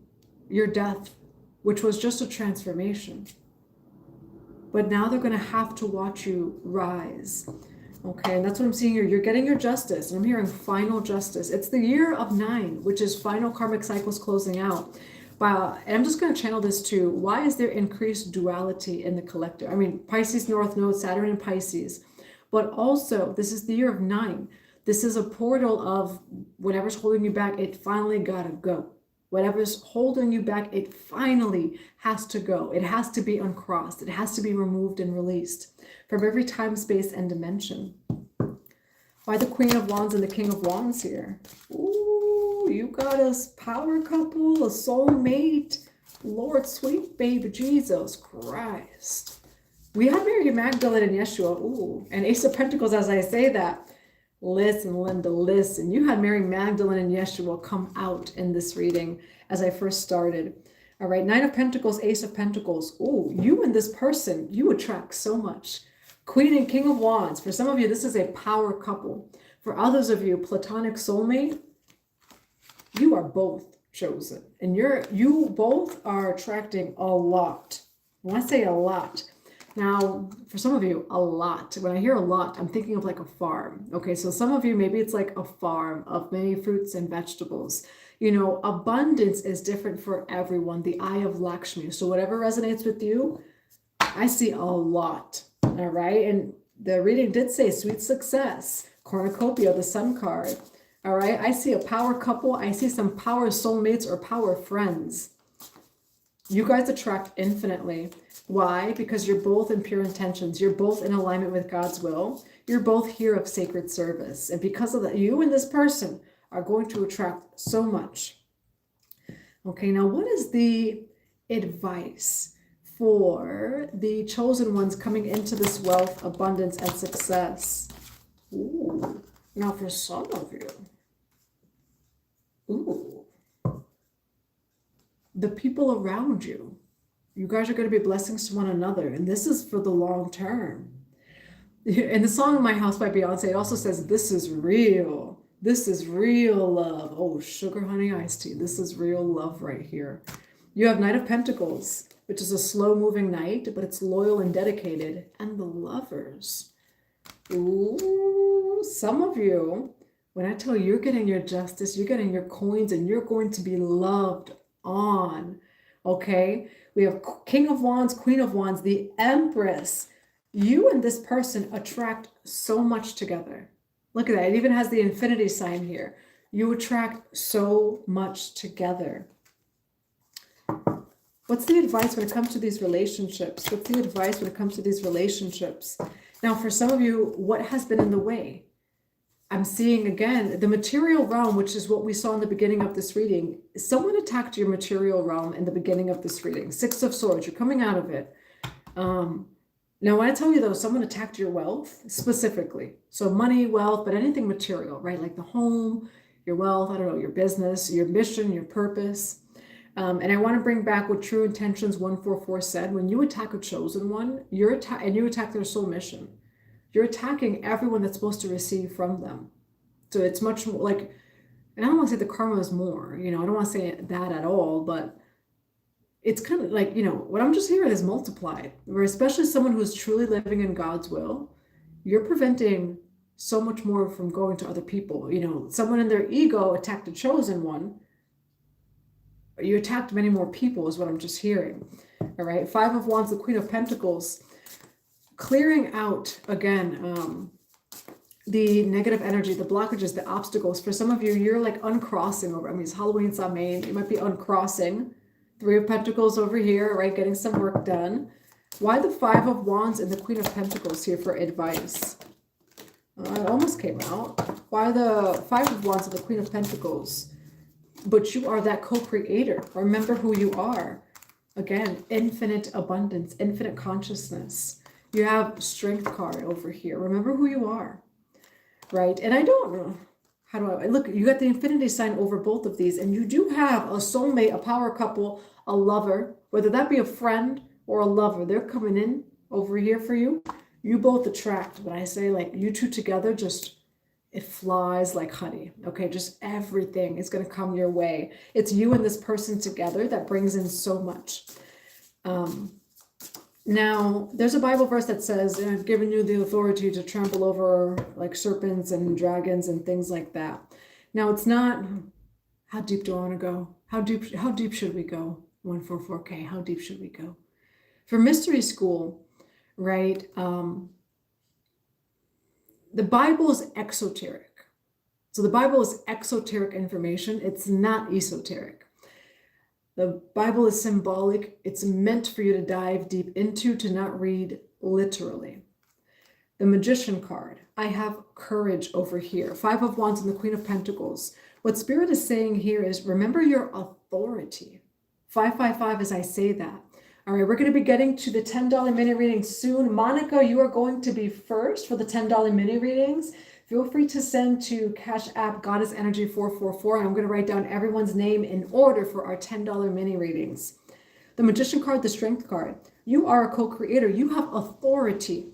your death, which was just a transformation. But now they're going to have to watch you rise. Okay, and that's what I'm seeing here. You're getting your justice. And I'm hearing final justice. It's the year of 9, which is final karmic cycles closing out. Wow. And I'm just going to channel this to, why is there increased duality in the collective? I mean, Pisces North Node, Saturn and Pisces. But also, this is the year of 9. This is a portal of whatever's holding you back, it finally got to go. Whatever's holding you back, it finally has to go. It has to be uncrossed. It has to be removed and released from every time, space, and dimension. Why the Queen of Wands and the King of Wands here? Ooh, you got a power couple, a soulmate. Lord, sweet baby Jesus Christ. We have Mary Magdalene and Yeshua. Ooh, and Ace of Pentacles as I say that. Listen, Linda, listen. You had Mary Magdalene and Yeshua come out in this reading as I first started. All right, Nine of Pentacles, Ace of Pentacles. Ooh, you and this person, you attract so much. Queen and King of Wands. For some of you, this is a power couple. For others of you, platonic soulmate, you are both chosen. And you both are attracting a lot. When I say a lot, now, for some of you, a lot. When I hear a lot, I'm thinking of like a farm. Okay, so some of you, maybe it's like a farm of many fruits and vegetables. You know, abundance is different for everyone. The eye of Lakshmi. So whatever resonates with you, I see a lot. All right, and the reading did say sweet success. Cornucopia, the sun card. All right, I see a power couple. I see some power soulmates or power friends. You guys attract infinitely. Why? Because you're both in pure intentions. You're both in alignment with God's will. You're both here of sacred service. And because of that, you and this person are going to attract so much. Okay, now what is the advice for the chosen ones coming into this wealth, abundance, and success? Ooh, now for some of you, ooh, the people around you. You guys are going to be blessings to one another. And this is for the long term. In the song My House by Beyonce, it also says, this is real. This is real love. Oh, sugar, honey, iced tea. This is real love right here. You have Knight of Pentacles, which is a slow moving knight, but it's loyal and dedicated. And the Lovers. Ooh, some of you, when I tell you you're getting your justice, you're getting your coins, and you're going to be loved on. Okay? We have King of Wands, Queen of Wands, the Empress. You and this person attract so much together. Look at that. It even has the infinity sign here. You attract so much together. What's the advice when it comes to these relationships? What's the advice when it comes to these relationships? Now, for some of you, what has been in the way? I'm seeing again, the material realm, which is what we saw in the beginning of this reading. Someone attacked your material realm in the beginning of this reading. Six of Swords, you're coming out of it. Now, when I tell you though, someone attacked your wealth specifically. So money, wealth, but anything material, right? Like the home, your wealth, I don't know, your business, your mission, your purpose. And I want to bring back what True Intentions 144 said. When you attack a chosen one, you attack their soul mission. You're attacking everyone that's supposed to receive from them. So it's much more like, and I don't want to say the karma is more, you know, I don't want to say that at all, but it's kind of like, you know, what I'm just hearing is multiplied, where especially someone who's truly living in God's will, you're preventing so much more from going to other people. You know, someone in their ego attacked a chosen one. You attacked many more people is what I'm just hearing. All right. Five of Wands, the Queen of Pentacles. Clearing out, again, the negative energy, the blockages, the obstacles. For some of you, you're like uncrossing over. I mean, it's Halloween, Samhain. You might be uncrossing. Three of Pentacles over here, right? Getting some work done. Why the Five of Wands and the Queen of Pentacles here for advice? It almost came out. Why the Five of Wands and the Queen of Pentacles? But you are that co-creator. Remember who you are. Again, infinite abundance, infinite consciousness. You have Strength card over here. Remember who you are, right? And I don't know, how do I, look, you got the infinity sign over both of these, and you do have a soulmate, a power couple, a lover, whether that be a friend or a lover. They're coming in over here for you. You both attract. When I say like you two together, just, it flies like honey. Okay, just everything is going to come your way. It's you and this person together that brings in so much. Now, there's a Bible verse that says, I've given you the authority to trample over like serpents and dragons and things like that. Now, it's not, how deep do I want to go? How deep should we go? 144K, how deep should we go? For mystery school, right? The Bible is exoteric. So the Bible is exoteric information. It's not esoteric. The Bible is symbolic. It's meant for you to dive deep into, to not read literally. The Magician card. I have courage over here. Five of Wands and the Queen of Pentacles. What Spirit is saying here is remember your authority. 555 as I say that. All right, we're going to be getting to the $10 mini reading soon. Monica, you are going to be first for the $10 mini readings. Feel free to send to Cash App goddessenergy444. I'm going to write down everyone's name in order for our $10 mini readings. The Magician card, the Strength card. You are a co-creator. You have authority.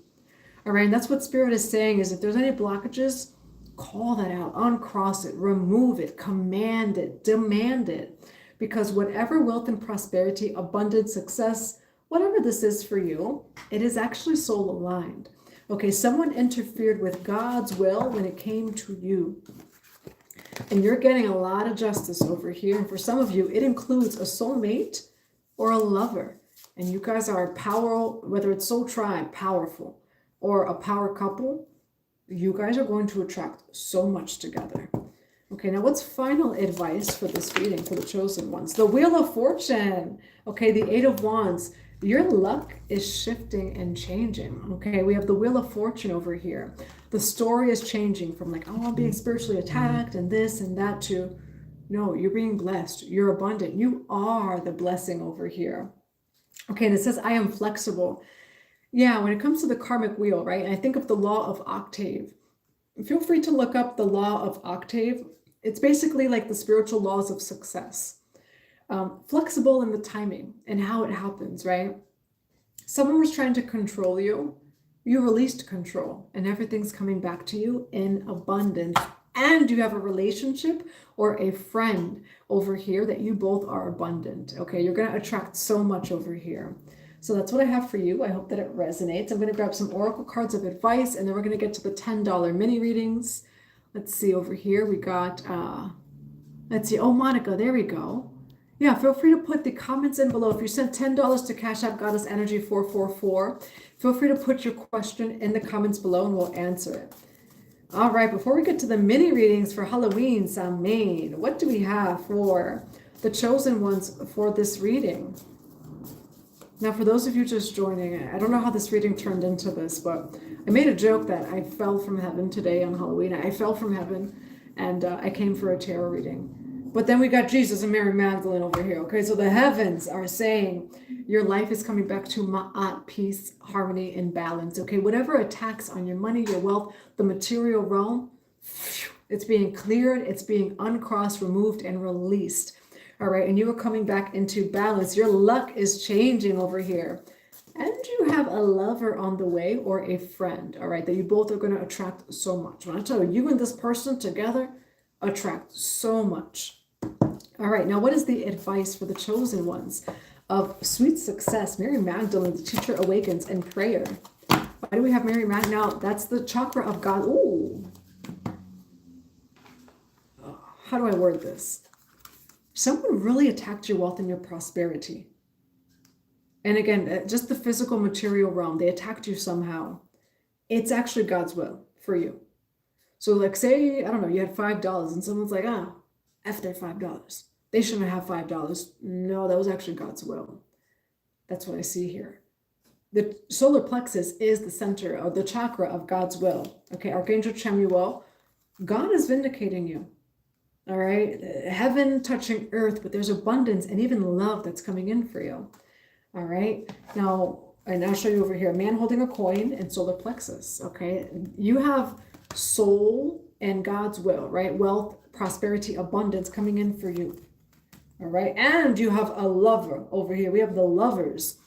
All right, and that's what Spirit is saying is if there's any blockages, call that out, uncross it, remove it, command it, demand it. Because whatever wealth and prosperity, abundance, success, whatever this is for you, it is actually soul aligned. Okay, someone interfered with God's will when it came to you. And you're getting a lot of justice over here. And for some of you, it includes a soulmate or a lover. And you guys are powerful, whether it's soul tribe, powerful, or a power couple, you guys are going to attract so much together. Okay, now what's final advice for this reading for the chosen ones? The Wheel of Fortune. Okay, the 8 of Wands. Your luck is shifting and changing. Okay, we have the Wheel of Fortune over here. The story is changing from like, oh, I'm being spiritually attacked and this and that to, no, you're being blessed. You're abundant. You are the blessing over here. Okay, and it says, I am flexible. Yeah, when it comes to the karmic wheel, right? And I think of the law of octave. Feel free to look up the law of octave. It's basically like the spiritual laws of success. Flexible in the timing and how it happens, right? Someone was trying to control you. You released control and everything's coming back to you in abundance. And you have a relationship or a friend over here that you both are abundant. Okay, you're going to attract so much over here. So that's what I have for you. I hope that it resonates. I'm going to grab some oracle cards of advice and then we're going to get to the $10 mini readings. Let's see over here. We got, let's see. Oh, Monica, there we go. Yeah, feel free to put the comments in below. If you sent $10 to Cash App goddessenergy444, feel free to put your question in the comments below and we'll answer it. All right, before we get to the mini readings for Halloween, Samhain, what do we have for the chosen ones for this reading? Now, for those of you just joining, I don't know how this reading turned into this, but I made a joke that I fell from heaven today on Halloween. I fell from heaven and I came for a tarot reading. But then we got Jesus and Mary Magdalene over here. Okay, so the heavens are saying your life is coming back to ma'at, peace, harmony, and balance. Okay, whatever attacks on your money, your wealth, the material realm, it's being cleared, it's being uncrossed, removed, and released. All right, and you are coming back into balance. Your luck is changing over here. And you have a lover on the way or a friend, all right, that you both are going to attract so much. When I tell you, you and this person together attract so much. All right, now what is the advice for the chosen ones of sweet success? Mary Magdalene, the teacher awakens, and prayer. Why do we have Mary Magdalene? Now, that's the chakra of God. Ooh. How do I word this? Someone really attacked your wealth and your prosperity. And again, just the physical material realm, they attacked you somehow. It's actually God's will for you. So like say, I don't know, you had $5 and someone's like, F their $5. They shouldn't have $5. No, that was actually God's will. That's what I see here. The solar plexus is the center of the chakra of God's will. Okay, Archangel Chamuel, God is vindicating you. All right, heaven touching earth, but there's abundance and even love that's coming in for you. All right, now, and I'll show you over here, man holding a coin and solar plexus. Okay, you have soul and God's will, right? Wealth, prosperity, abundance coming in for you. All right, and you have a lover over here. We have the lovers,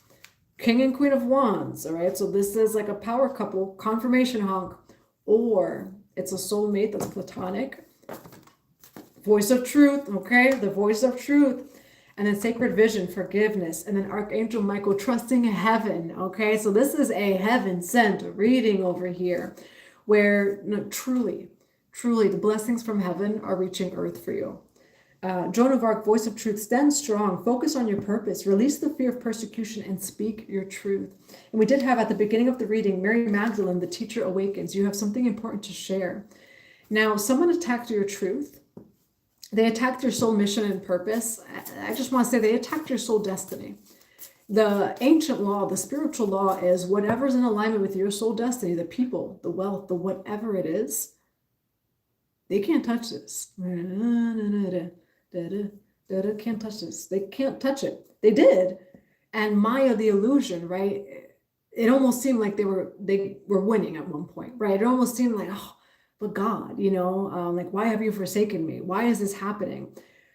King and Queen of Wands. All right, so this is like a power couple, confirmation honk, or it's a soulmate that's platonic. Voice of truth, okay, the voice of truth. And then sacred vision, forgiveness. And then Archangel Michael, trusting heaven, okay? So this is a heaven-sent reading over here where truly, the blessings from heaven are reaching earth for you. Joan of Arc, voice of truth, stand strong, focus on your purpose, release the fear of persecution, and speak your truth. And we did have at the beginning of the reading, Mary Magdalene, the teacher awakens. You have something important to share. Now, someone attacked your truth. They attacked your soul mission and purpose. I just want to say they attacked your soul destiny. The ancient law, the spiritual law is whatever's in alignment with your soul destiny, the people, the wealth, the whatever it is, they can't touch this. Can't touch this. They can't touch it. They did. And Maya, the illusion, right? It almost seemed like they were winning at one point, right? It almost seemed like, oh, but God, like, why have you forsaken me? Why is this happening?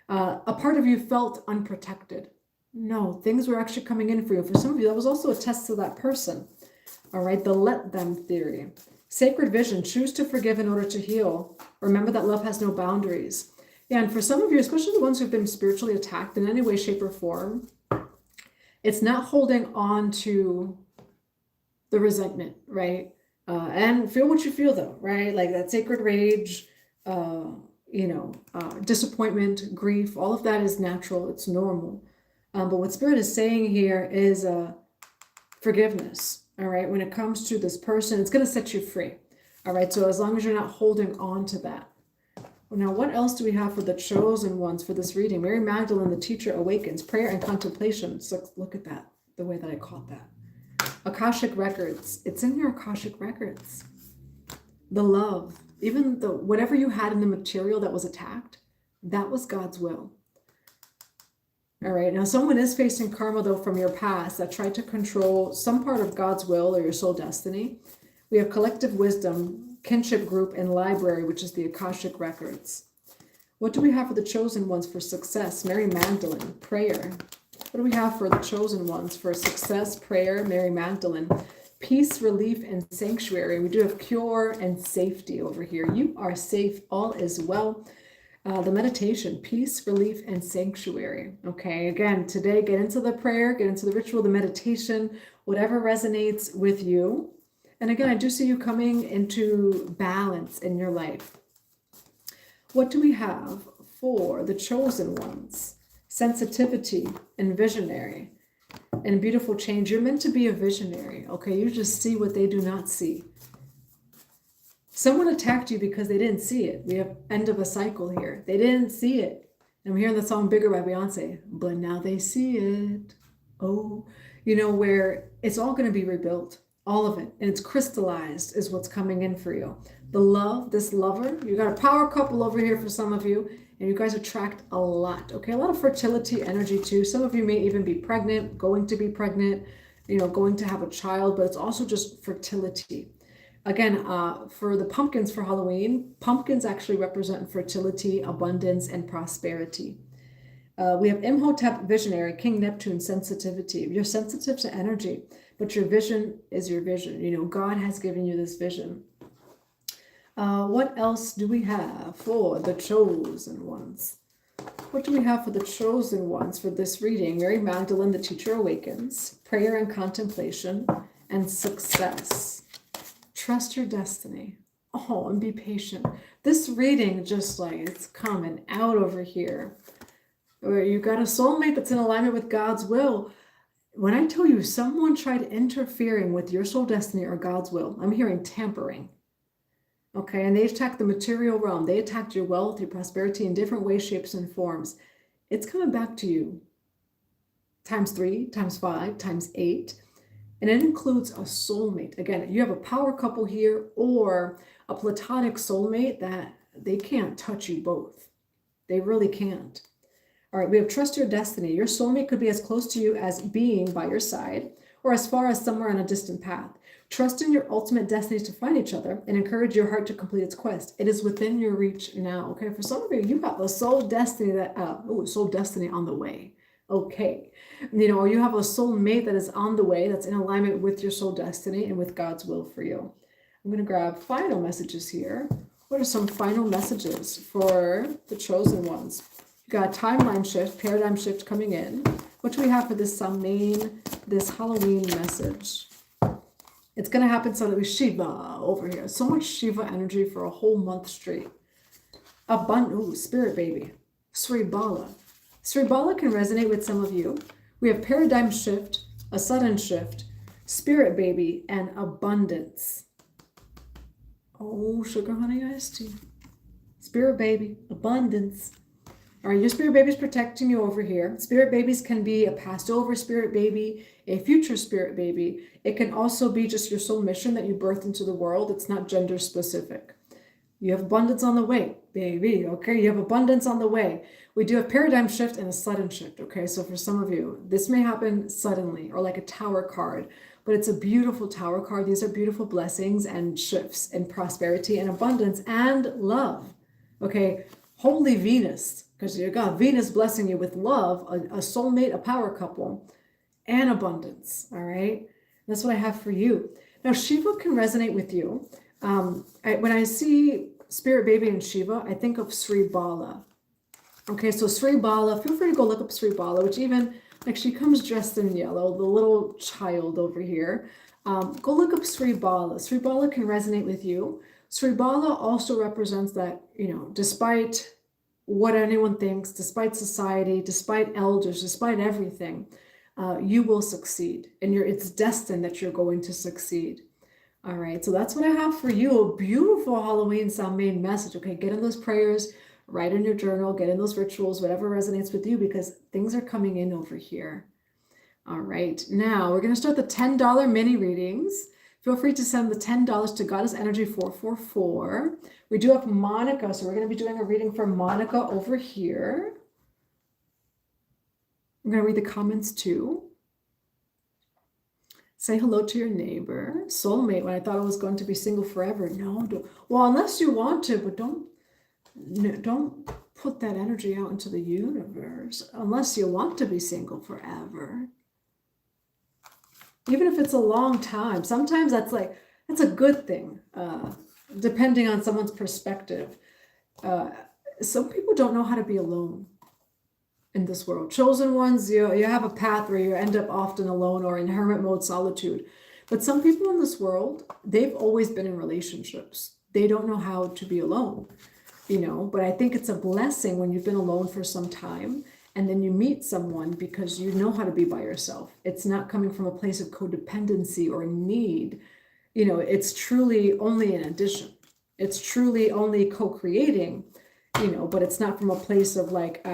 A part of you felt unprotected. No, things were actually coming in for you. For some of you, that was also a test to that person. All right, the let them theory. Sacred vision, choose to forgive in order to heal. Remember that love has no boundaries. Yeah, and for some of you, especially the ones who've been spiritually attacked in any way, shape, or form, it's not holding on to the resentment, right? And feel what you feel though, right? Like that sacred rage, disappointment, grief, all of that is natural, it's normal. But what Spirit is saying here is forgiveness, all right? When it comes to this person, it's going to set you free, all right? So as long as you're not holding on to that. Now, what else do we have for the chosen ones for this reading? Mary Magdalene, the teacher, awakens. Prayer and contemplation. So look at that, the way that I caught that. Akashic records. It's in your Akashic records. The love, even the whatever you had in the material that was attacked, that was God's will. All right. Now, someone is facing karma, though, from your past that tried to control some part of God's will or your soul destiny. We have collective wisdom, kinship group, and library, which is the Akashic records. What do we have for the chosen ones for success? Mary Magdalene, prayer. What do we have for the chosen ones for success, prayer, Mary Magdalene? Peace, relief, and sanctuary. We do have cure and safety over here. You are safe. All is well. The meditation, peace, relief, and sanctuary. Okay, again, today, get into the prayer, get into the ritual, the meditation, whatever resonates with you. And again, I do see you coming into balance in your life. What do we have for the chosen ones? Sensitivity and visionary and beautiful change. You're meant to be a visionary, okay? You just see what they do not see. Someone attacked you because they didn't see it. We have end of a cycle here. They didn't see it. And I'm hearing the song Bigger by Beyonce, but now they see it. Oh, where it's all going to be rebuilt. All of it. And it's crystallized is what's coming in for you. The love, this lover, you got a power couple over here for some of you, and you guys attract a lot, okay? A lot of fertility energy too. Some of you may even be pregnant, going to be pregnant, going to have a child, but it's also just fertility. Again, for the pumpkins for Halloween, pumpkins actually represent fertility, abundance, and prosperity. We have Imhotep, visionary, King Neptune, sensitivity. You're sensitive to energy, but your vision is your vision. God has given you this vision. What else do we have for the chosen ones? What do we have for the chosen ones for this reading? Mary Magdalene, the teacher, awakens. Prayer and contemplation and success. Trust your destiny. Oh, and be patient. This reading, just like it's coming out over here. Where you got a soulmate that's in alignment with God's will. When I tell you someone tried interfering with your soul destiny or God's will, I'm hearing tampering. Okay, and they attacked the material realm. They attacked your wealth, your prosperity in different ways, shapes, and forms. It's coming back to you. Times 3, times 5, times 8. And it includes a soulmate. Again, you have a power couple here or a platonic soulmate that they can't touch you both. They really can't. All right, we have trust your destiny. Your soulmate could be as close to you as being by your side or as far as somewhere on a distant path. Trust in your ultimate destinies to find each other and encourage your heart to complete its quest. It is within your reach now. Okay, for some of you, you have a soul destiny soul destiny on the way. Okay, or you have a soulmate that is on the way, that's in alignment with your soul destiny and with God's will for you. I'm going to grab final messages here. What are some final messages for the chosen ones? You got a timeline shift, paradigm shift coming in. What do we have for this this Halloween message? It's going to happen suddenly. Shiva over here. So much Shiva energy for a whole month straight. Spirit baby. Sribala. Sribala can resonate with some of you. We have paradigm shift, a sudden shift, spirit baby, and abundance. Oh, sugar honey iced tea. Spirit baby, abundance. All right, your spirit baby is protecting you over here. Spirit babies can be a passed over spirit baby, a future spirit baby. It can also be just your soul mission that you birthed into the world. It's not gender specific. You have abundance on the way. baby. Okay, you have abundance on the way. We do have paradigm shift and a sudden shift. Okay, so for some of you, this may happen suddenly or like a tower card, but it's a beautiful tower card. These are beautiful blessings and shifts and prosperity and abundance and love. Okay, holy Venus, because you got Venus blessing you with love, a soulmate, a power couple, and abundance. All right, that's what I have for you. Now, Shiva can resonate with you. When I see Spirit Baby and Shiva, I think of Sri Bala. Okay, so Sri Bala, feel free to go look up Sri Bala, which even, like, she comes dressed in yellow, the little child over here. Go look up Sri Bala. Sri Bala can resonate with you. Sri Bala also represents that, you know, despite what anyone thinks, despite society, despite elders, despite everything, you will succeed. And it's destined that you're going to succeed. All right, so that's what I have for you. A beautiful Halloween Samhain message. Okay, get in those prayers, write in your journal, get in those rituals, whatever resonates with you, because things are coming in over here. All right, now we're going to start the $10 mini readings. Feel free to send the $10 to goddessenergy444. We do have Monica, so we're going to be doing a reading for Monica over here. I'm going to read the comments too. Say hello to your neighbor. Soulmate, when I thought I was going to be single forever. No, don't. Well, unless you want to, but don't put that energy out into the universe unless you want to be single forever. Even if it's a long time, sometimes that's a good thing, depending on someone's perspective. Some people don't know how to be alone in this world. Chosen ones, you have a path where you end up often alone or in hermit mode, solitude. But some people in this world, they've always been in relationships. They don't know how to be alone, you know, but I think it's a blessing when you've been alone for some time and then you meet someone because you know how to be by yourself. It's not coming from a place of codependency or need. You know, it's truly only an addition. It's truly only co-creating, you know, but it's not from a place of like,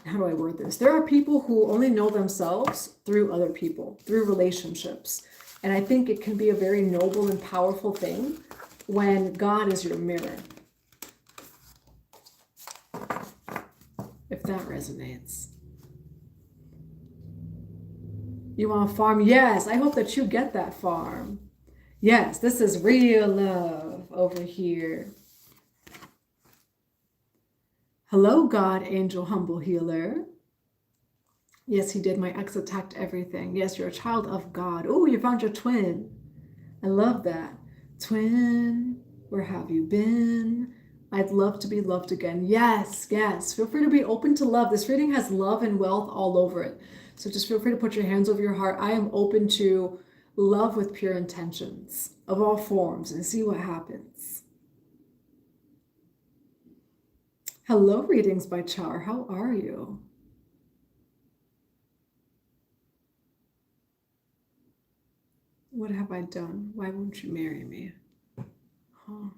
how do I word this? There are people who only know themselves through other people, through relationships. And I think it can be a very noble and powerful thing when God is your mirror. If that resonates. You want a farm? Yes, I hope that you get that farm. Yes, this is real love over here. Hello, God, angel, humble healer. Yes, he did. My ex attacked everything. Yes, you're a child of God. Oh, you found your twin. I love that. Twin, where have you been? I'd love to be loved again. Yes, yes. Feel free to be open to love. This reading has love and wealth all over it. So just feel free to put your hands over your heart. I am open to love with pure intentions of all forms and see what happens. Hello, readings by Char. How are you? What have I done? Why won't you marry me? Huh.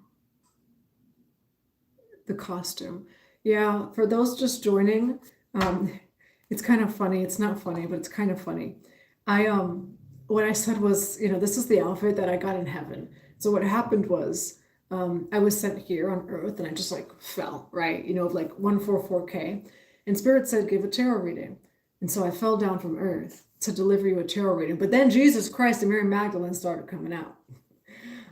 The costume. Yeah, for those just joining, it's kind of funny. It's not funny, but it's kind of funny. What I said was, you know, this is the outfit that I got in heaven. So what happened was, I was sent here on earth and I just like fell, right? You know, of like 144K. And Spirit said, give a tarot reading. And so I fell down from earth to deliver you a tarot reading. But then Jesus Christ and Mary Magdalene started coming out.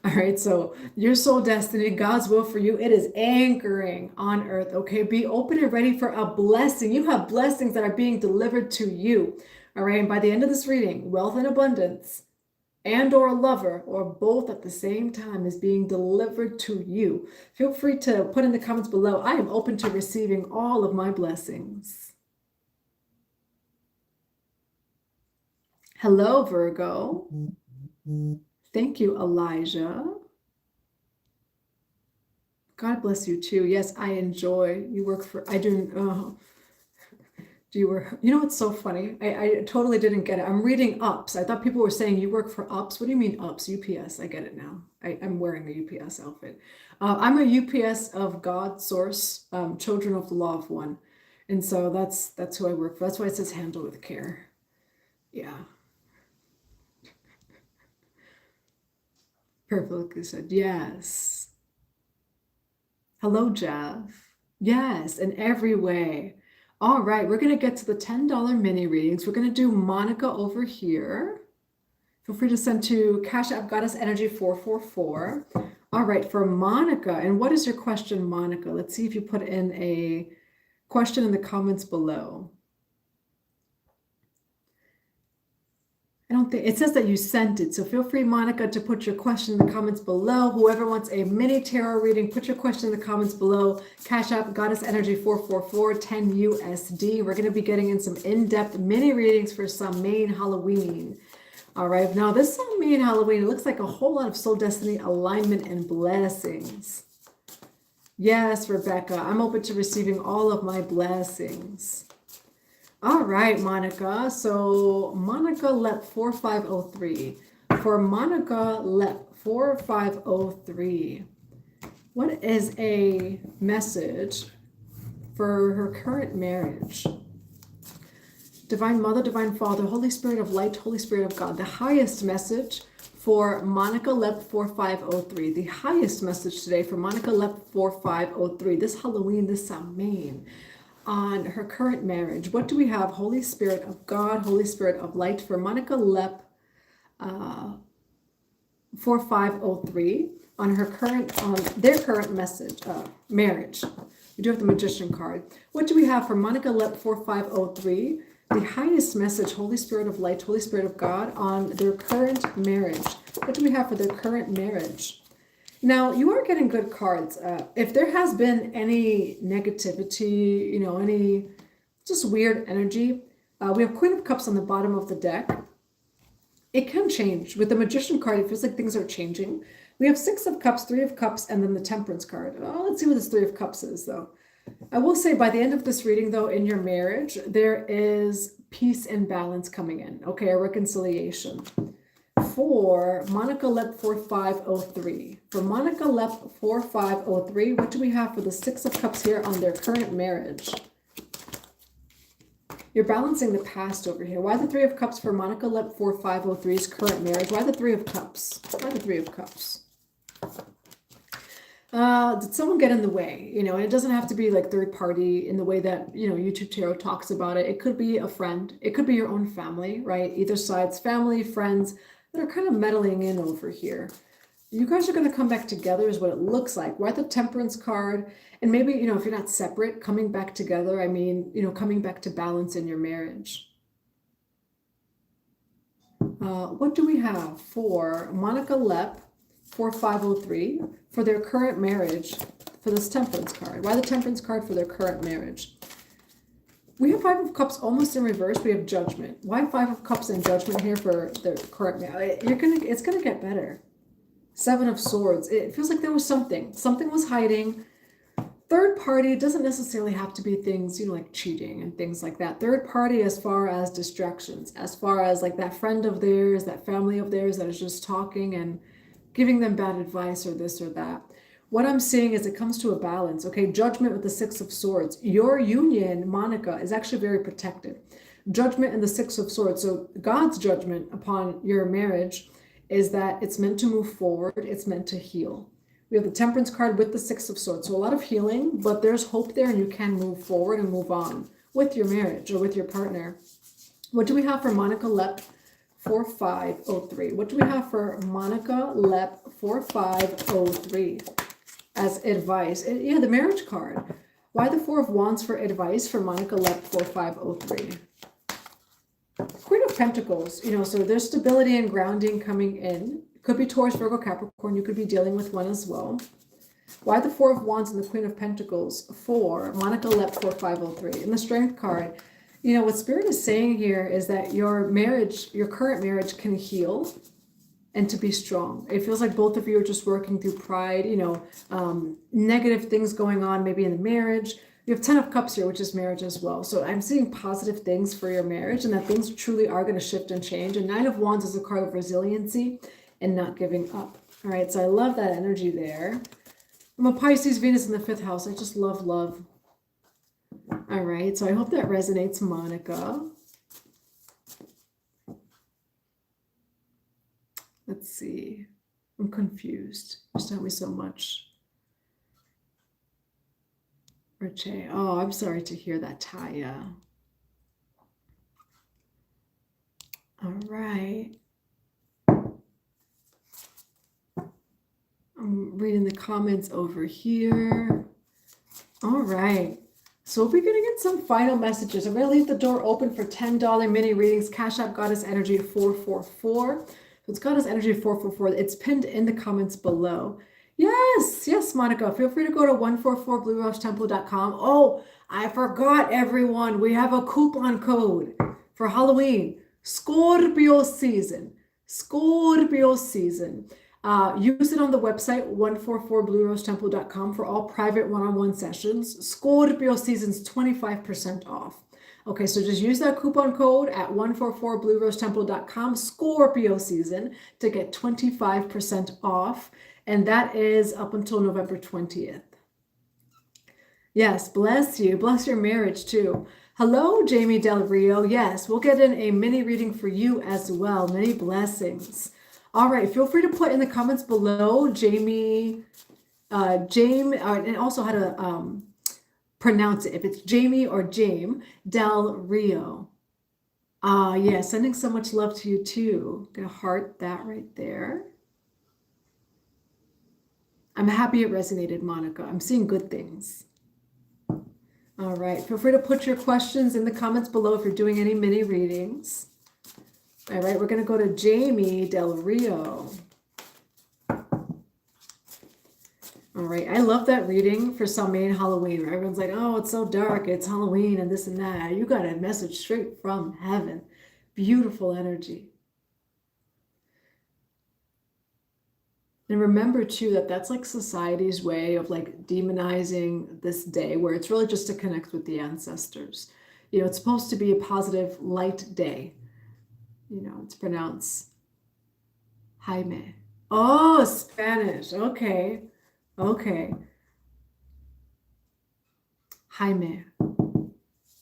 All right, so your soul destiny, God's will for you, it is anchoring on earth, okay? Be open and ready for a blessing. You have blessings that are being delivered to you, all right? And by the end of this reading, wealth and abundance and or a lover or both at the same time is being delivered to you. Feel free to put in the comments below, I am open to receiving all of my blessings. Hello, Virgo. Thank you, Elijah. God bless you too. Yes, I enjoy. You work for, I do, do you work, you know what's so funny? I totally didn't get it. I'm reading UPS. I thought people were saying you work for UPS. What do you mean UPS? UPS. I get it now. I'm wearing a UPS outfit. I'm a UPS of God, Source, Children of the Law of One. And so that's who I work for. That's why it says handle with care. Yeah. Perfectly said. Yes. Hello, Jeff. Yes, in every way. All right, we're going to get to the $10 mini readings. We're going to do Monica over here. Feel free to send to Cash App goddessenergy444. All right, for Monica, and what is your question, Monica? Let's see if you put in a question in the comments below. I don't think it says that you sent it, so feel free, Monica, to put your question in the comments below. Whoever wants a mini tarot reading, put your question in the comments below. Cash App goddessenergy444, 10 USD. We're going to be getting in some in-depth mini readings for Samhain Halloween. All right, now this Samhain Halloween, it looks like a whole lot of soul destiny alignment and blessings. Yes, Rebecca, I'm open to receiving all of my blessings. All right, Monica. So Monica Lep 4503. For Monica Lep 4503, what is a message for her current marriage? Divine Mother, Divine Father, Holy Spirit of Light, Holy Spirit of God. The highest message for Monica Lep 4503. The highest message today for Monica Lep 4503. This Halloween, this Samhain, on her current marriage. What do we have? Holy Spirit of God, Holy Spirit of Light for Monica Lep 4503 on their current message, marriage. We do have the Magician card. What do we have for Monica Lep 4503? The highest message, Holy Spirit of Light, Holy Spirit of God, on their current marriage. What do we have for their current marriage? Now, you are getting good cards. If there has been any negativity, any just weird energy, we have Queen of Cups on the bottom of the deck. It can change. With the Magician card, it feels like things are changing. We have 6 of Cups, 3 of Cups, and then the Temperance card. Oh, let's see what this 3 of Cups is, though. I will say by the end of this reading, though, in your marriage, there is peace and balance coming in. Okay, a reconciliation. For Monica Lep 4503. For Monica Lep 4503, what do we have for the 6 of Cups here on their current marriage? You're balancing the past over here. Why the 3 of Cups for Monica Lep 4503's current marriage? Why the 3 of Cups? Why the 3 of Cups? Did someone get in the way? And it doesn't have to be like third party in the way that, YouTube Tarot talks about it. It could be a friend. It could be your own family, right? Either side's family, friends that are kind of meddling in over here. You guys are going to come back together is what it looks like. Why the Temperance card? And maybe, if you're not separate, coming back together, I mean, coming back to balance in your marriage. What do we have for Monica Lep 4503 for their current marriage for this Temperance card? Why the Temperance card for their current marriage? We have 5 of Cups almost in reverse. We have Judgment. Why 5 of Cups and Judgment here for their current marriage? It's gonna get better. 7 of Swords. It feels like there was something was hiding. Third party doesn't necessarily have to be things, like cheating and things like that. Third party as far as distractions, as far as like that friend of theirs, that family of theirs that is just talking and giving them bad advice or this or that. What I'm seeing is it comes to a balance. Okay, Judgment with the 6 of Swords. Your union, Monica, is actually very protected. Judgment and the 6 of Swords. So God's judgment upon your marriage is that it's meant to move forward. It's meant to heal. We have the Temperance card with the 6 of Swords. So a lot of healing, but there's hope there and you can move forward and move on with your marriage or with your partner. What do we have for Monica Lep 4503? What do we have for Monica Lep 4503 as advice? Yeah, the Marriage card. Why the 4 of Wands for advice for Monica Lep 4503? Queen of Pentacles, so there's stability and grounding coming in. Could be Taurus, Virgo, Capricorn. You could be dealing with one as well. Why the 4 of Wands and the Queen of Pentacles for Monica Lep 4503? And the Strength card. What Spirit is saying here is that your marriage, your current marriage, can heal and to be strong. It feels like both of you are just working through pride, negative things going on maybe in the marriage. You have 10 of Cups here, which is marriage as well. So I'm seeing positive things for your marriage and that things truly are going to shift and change. And 9 of Wands is a card of resiliency and not giving up. All right, so I love that energy there. I'm a Pisces, Venus in the 5th house. I just love love. All right, so I hope that resonates, Monica. Let's see. I'm confused. Just tell me so much. Riche. Oh, I'm sorry to hear that, Taya. All right. I'm reading the comments over here. All right. So we'll be getting in some final messages. I'm going to leave the door open for $10 mini readings. Cash App Goddess Energy 444. So it's Goddess Energy 444. It's pinned in the comments below. Yes, yes, Monica. Feel free to go to 144bluerougetemple.com. Oh, I forgot, everyone. We have a coupon code for Halloween. Scorpio season. Scorpio season. Use it on the website 144bluerougetemple.com for all private one-on-one sessions. Scorpio season's 25% off. Okay, so just use that coupon code at 144bluerougetemple.com, Scorpio season, to get 25% off. And that is up until November 20th. Yes, bless you. Bless your marriage too. Hello, Jamie Del Rio. Yes, we'll get in a mini reading for you as well. Many blessings. All right, feel free to put in the comments below, Jamie, and also how to pronounce it, if it's Jamie or Jame Del Rio. Yeah, sending so much love to you too. Gonna heart that right there. I'm happy it resonated, Monica. I'm seeing good things. All right, feel free to put your questions in the comments below if you're doing any mini readings. All right, we're going to go to Jamie Del Rio. All right, I love that reading for Samhain Halloween. Where everyone's like, oh, it's so dark, it's Halloween and this and that. You got a message straight from heaven. Beautiful energy. And remember too that that's like society's way of like demonizing this day, where it's really just to connect with the ancestors. You know, it's supposed to be a positive light day. You know, it's pronounced Jaime. Oh, Spanish. Okay. Okay. Jaime.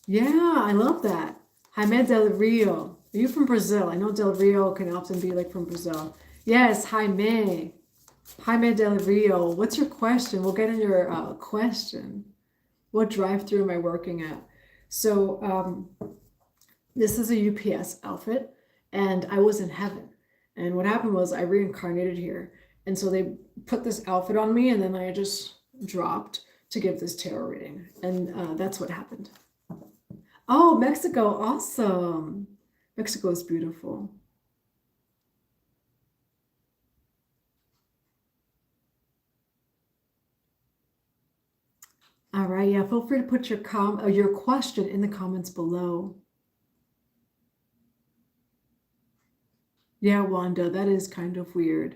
Yeah, I love that. Jaime Del Rio. Are you from Brazil? I know Del Rio can often be like from Brazil. Yes, Jaime. Jaime Del Rio. What's your question? We'll get in your question. What drive-through am I working at? So this is a UPS outfit. And I was in heaven. And what happened was I reincarnated here. And so they put this outfit on me and then I just dropped to give this tarot reading. And that's what happened. Oh, Mexico. Awesome. Mexico is beautiful. All right. Yeah, feel free to put your question in the comments below. Yeah, Wanda, that is kind of weird.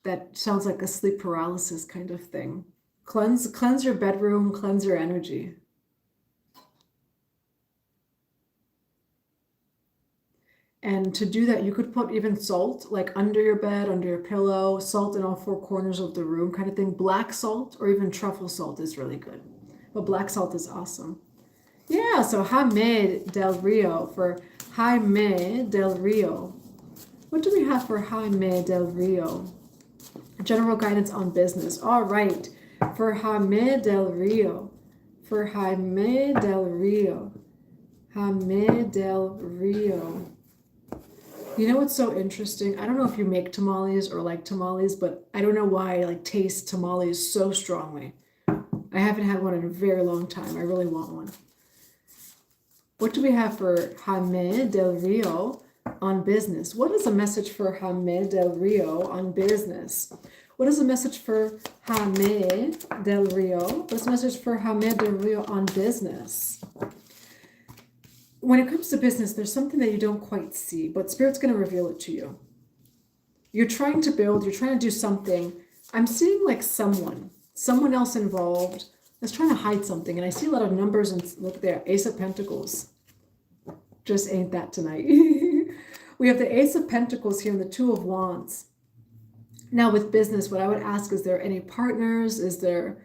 That sounds like a sleep paralysis kind of thing. Cleanse your bedroom, cleanse your energy. And to do that, you could put even salt, like under your bed, under your pillow, salt in all four corners of the room kind of thing. Black salt or even truffle salt is really good. But black salt is awesome. Yeah, so Jaime Del Rio for Jaime Del Rio. What do we have for Jaime Del Rio? General guidance on business. All right. For Jaime Del Rio. For Jaime Del Rio. Jaime Del Rio. You know what's so interesting? I don't know if you make tamales or like tamales, but I don't know why I like taste tamales so strongly. I haven't had one in a very long time. I really want one. What do we have for Jaime Del Rio? On business? What is a message for Jaime Del Rio on business? What is a message for Jaime Del Rio? What's a message for Jaime Del Rio on business? When it comes to business, there's something that you don't quite see, but Spirit's going to reveal it to you. You're trying to build, you're trying to do something. I'm seeing like someone else involved that's trying to hide something. And I see a lot of numbers and look there, Ace of Pentacles. Just ain't that tonight. We have the Ace of Pentacles here and the Two of Wands. Now with business, what I would ask, is there any partners? Is there,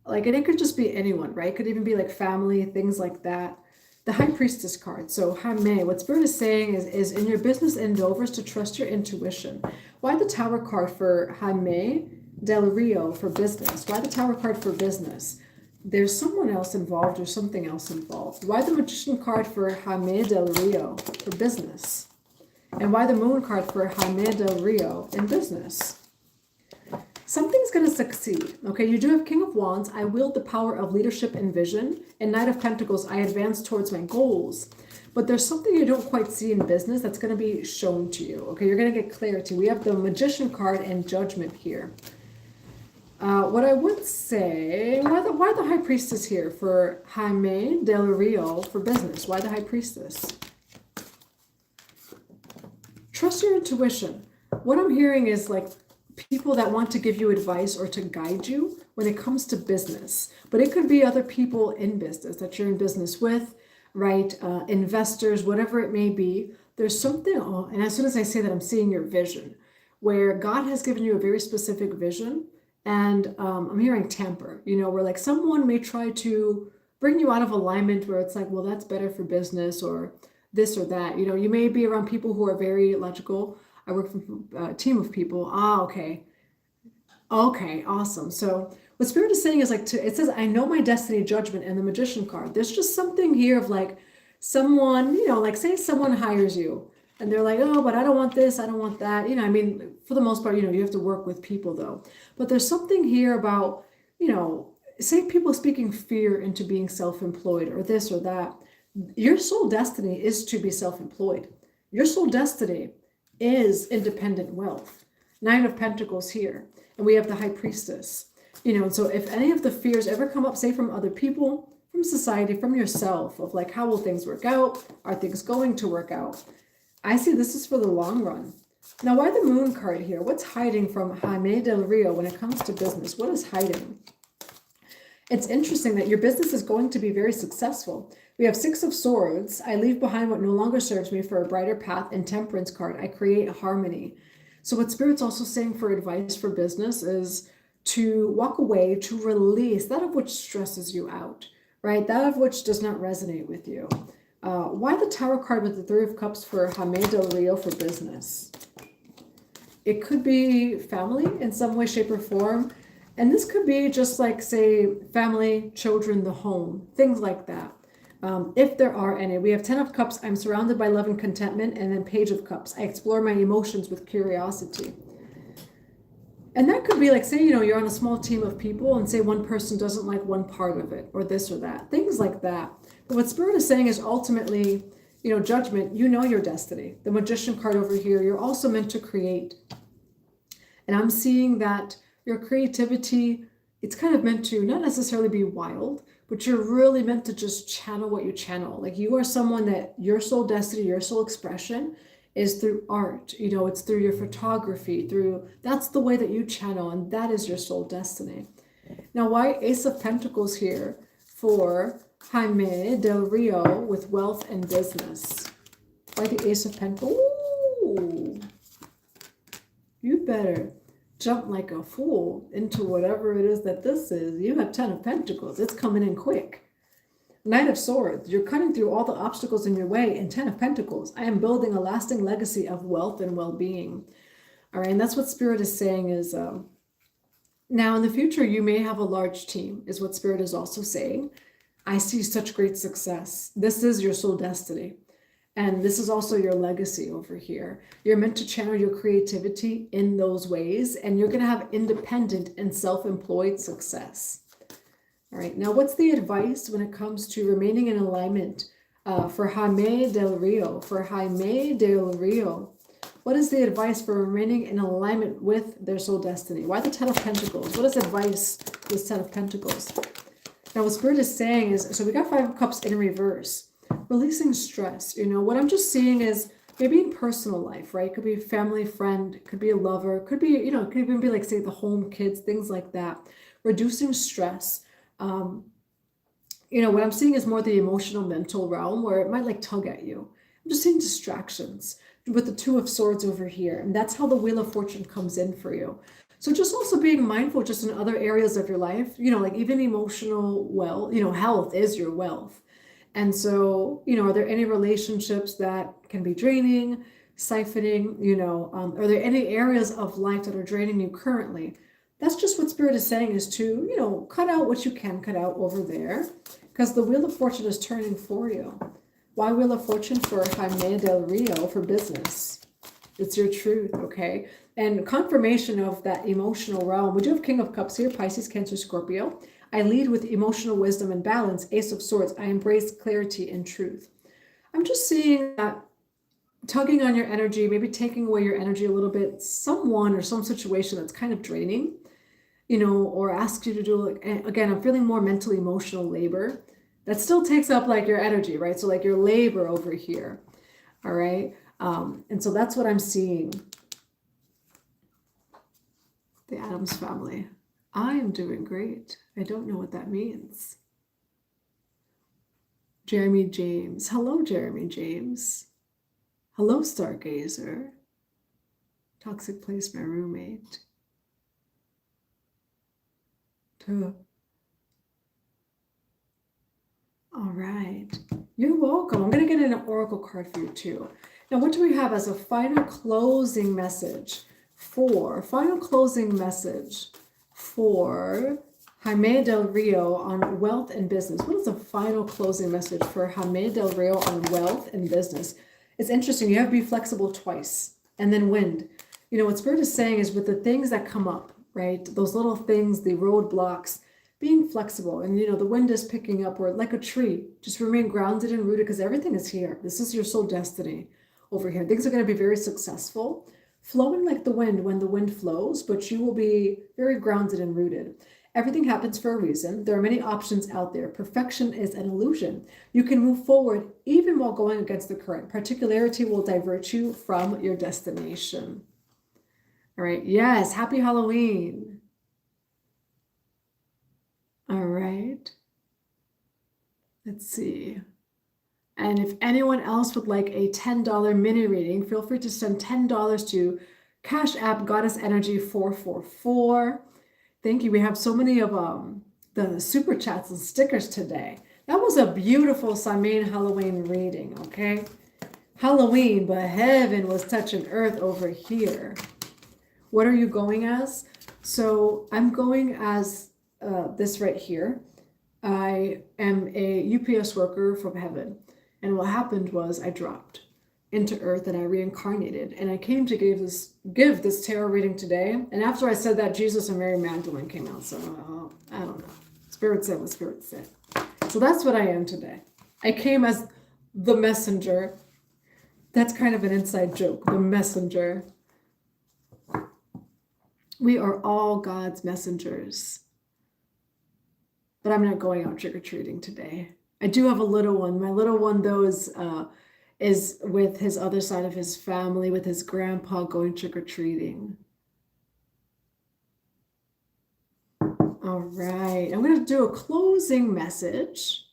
like, and it could just be anyone, right? It could even be like family, things like that. The High Priestess card. So Jaime, what Spirit is saying is in your business endeavors to trust your intuition. Why the Tower card for Jaime Del Rio for business? Why the Tower card for business? there's someone else involved or something else involved. Why the Magician card for Jaime del Rio for business? And why the Moon card for Jaime del Rio in business? Something's going to succeed. Okay, you do have King of Wands. I wield the power of leadership and vision. And Knight of Pentacles, I advance towards my goals. But there's something you don't quite see in business that's going to be shown to you. Okay, you're going to get clarity. We have the Magician card and Judgment here. What I would say, why the High Priestess here for Jaime del Rio for business? Why the High Priestess? Trust your intuition. What I'm hearing is like people that want to give you advice or to guide you when it comes to business. But it could be other people in business that you're in business with, right? Investors, whatever it may be. There's something, and as soon as I say that, I'm seeing your vision, where God has given you a very specific vision. And I'm hearing tamper, you know, where like someone may try to bring you out of alignment where it's like, well, that's better for business or this or that. You know, you may be around people who are very logical. I work with a team of people. Okay. Okay, awesome. So what Spirit is saying is like, it says, I know my destiny, judgment, and the Magician card. There's just something here of like someone, you know, like say someone hires you and they're like, oh, but I don't want this, I don't want that. You know, I mean, for the most part, you know, you have to work with people though. But there's something here about, you know, say people speaking fear into being self-employed or this or that. Your soul destiny is to be self-employed. Your soul destiny is independent wealth. Nine of Pentacles here. And we have the High Priestess. You know, so if any of the fears ever come up, say from other people, from society, from yourself, of like, how will things work out? Are things going to work out? I see this is for the long run. Now, why the Moon card here? What's hiding from Jaime del Rio when it comes to business? What is hiding? It's interesting that your business is going to be very successful. We have Six of Swords. I leave behind what no longer serves me for a brighter path. And Temperance card. I create harmony. So what Spirit's also saying for advice for business is to walk away, to release that of which stresses you out, right? That of which does not resonate with you. Why the Tower card with the Three of Cups for Jaime del Rio for business? It could be family in some way, shape, or form. And this could be just like, say, family, children, the home, things like that. If there are any. We have 10 of Cups. I'm surrounded by love and contentment. And then Page of Cups. I explore my emotions with curiosity. And that could be like, say, you know, you're on a small team of people and say one person doesn't like one part of it or this or that. Things like that. But what Spirit is saying is ultimately, you know, judgment, you know your destiny. The Magician card over here, you're also meant to create. And I'm seeing that your creativity, it's kind of meant to not necessarily be wild, but you're really meant to just channel what you channel. Like you are someone that your soul destiny, your soul expression is through art. You know, it's through your photography, that's the way that you channel, and that is your soul destiny. Now, why Ace of Pentacles here for Jaime del Rio with wealth and business? Why the Ace of Pentacles? Ooh, you better jump like a fool into whatever it is that this is. You have 10 of Pentacles. It's coming in quick. Knight of Swords. You're cutting through all the obstacles in your way. And 10 of Pentacles. I am building a lasting legacy of wealth and well-being. All right. And that's what Spirit is saying is, now in the future, you may have a large team, is what Spirit is also saying. I see such great success. This is your soul destiny. And this is also your legacy over here. You're meant to channel your creativity in those ways, and you're going to have independent and self-employed success. All right, now what's the advice when it comes to remaining in alignment for Jaime del Rio? For Jaime del Rio, what is the advice for remaining in alignment with their soul destiny? Why the 10 of Pentacles? What is advice with 10 of Pentacles? Now what Spirit is saying is, so we got 5 of Cups in reverse. Releasing stress. You know, what I'm just seeing is maybe in personal life, right? It could be a family, friend, it could be a lover, it could be, you know, it could even be like, say, the home, kids, things like that. Reducing stress. You know, what I'm seeing is more the emotional, mental realm where it might like tug at you. I'm just seeing distractions with the 2 of Swords over here. And that's how the Wheel of Fortune comes in for you. So just also being mindful just in other areas of your life, you know, like even emotional health is your wealth. And so, you know, are there any relationships that can be draining, siphoning, you know, are there any areas of life that are draining you currently? That's just what Spirit is saying, is to, you know, cut out what you can cut out over there, because the Wheel of Fortune is turning for you. Why Wheel of Fortune? For Jaime del Rio, for business. It's your truth, okay? And confirmation of that emotional realm. We do have King of Cups here, Pisces, Cancer, Scorpio. I lead with emotional wisdom and balance. Ace of Swords. I embrace clarity and truth. I'm just seeing that tugging on your energy, maybe taking away your energy a little bit, someone or some situation that's kind of draining, you know, or asks you to do, like, again, I'm feeling more mental, emotional labor. That still takes up like your energy, right? So like your labor over here, all right? And so that's what I'm seeing. The Addams family. I am doing great. I don't know what that means. Jeremy James. Hello, Jeremy James. Hello, Stargazer. Toxic place, my roommate. All right. You're welcome. I'm going to get an oracle card for you too. Now, what do we have as a final closing message for Jaime del Rio on wealth and business? What is a final closing message for Jaime del Rio on wealth and business? It's interesting. You have to be flexible twice. And then wind. You know, what Spirit is saying is with the things that come up, right? Those little things, the roadblocks, being flexible. And, you know, the wind is picking up, or like a tree, just remain grounded and rooted, because everything is here. This is your soul destiny over here. Things are going to be very successful, flowing like the wind when the wind flows, but you will be very grounded and rooted. Everything happens for a reason. There are many options out there. Perfection is an illusion. You can move forward even while going against the current. Particularity will divert you from your destination. All right. Yes. Happy Halloween. All right. Let's see. And if anyone else would like a $10 mini reading, feel free to send $10 to Cash App goddessenergy444. Thank you. We have so many of the super chats and stickers today. That was a beautiful Samhain Halloween reading, okay? Halloween, but heaven was touching earth over here. What are you going as? So I'm going as this right here. I am a UPS worker from heaven. And what happened was I dropped into earth and I reincarnated. And I came to give this tarot reading today. And after I said that, Jesus and Mary Magdalene came out. So I don't know. Spirit said what Spirit said. So that's what I am today. I came as the messenger. That's kind of an inside joke. The messenger. We are all God's messengers. But I'm not going out trick-or-treating today. I do have a little one. My little one, though, is with his other side of his family, with his grandpa going trick-or-treating. All right. I'm going to do a closing message.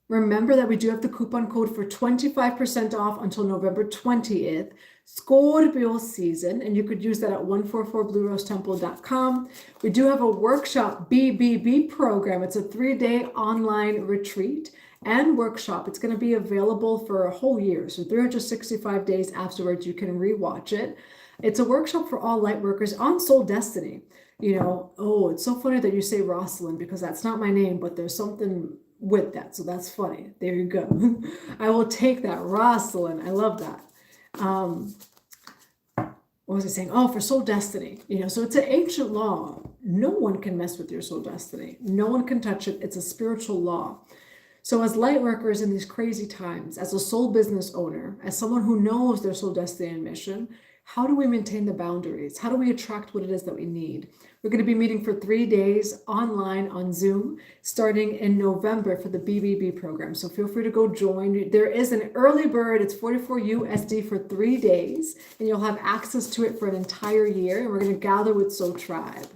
Remember that we do have the coupon code for 25% off until November 20th. Scorpio season, and you could use that at 144bluerosetemple.com. We do have a workshop BBB program. It's a 3-day online retreat and workshop. It's going to be available for a whole year, so 365 days afterwards you can rewatch it. It's a workshop for all light workers on soul destiny. You know, oh, it's so funny that you say Rosalind, because that's not my name, but there's something with that, so that's funny. There you go. I will take that, Rosalind. I love that. What was I saying? Oh, for soul destiny. You know, so it's an ancient law. No one can mess with your soul destiny. No one can touch it. It's a spiritual law. So as light workers in these crazy times, as a soul business owner, as someone who knows their soul destiny and mission, how do we maintain the boundaries? How do we attract what it is that we need? We're going to be meeting for 3 days online on Zoom, starting in November for the BBB program. So feel free to go join. There is an early bird. It's $44 USD for 3 days, and you'll have access to it for an entire year. And we're going to gather with Soul Tribe.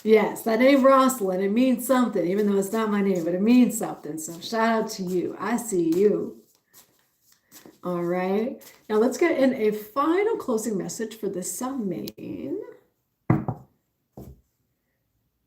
Yes, that name Rosalind, it means something, even though it's not my name, but it means something. So shout out to you. I see you. All right. Now let's get in a final closing message for this Samhain.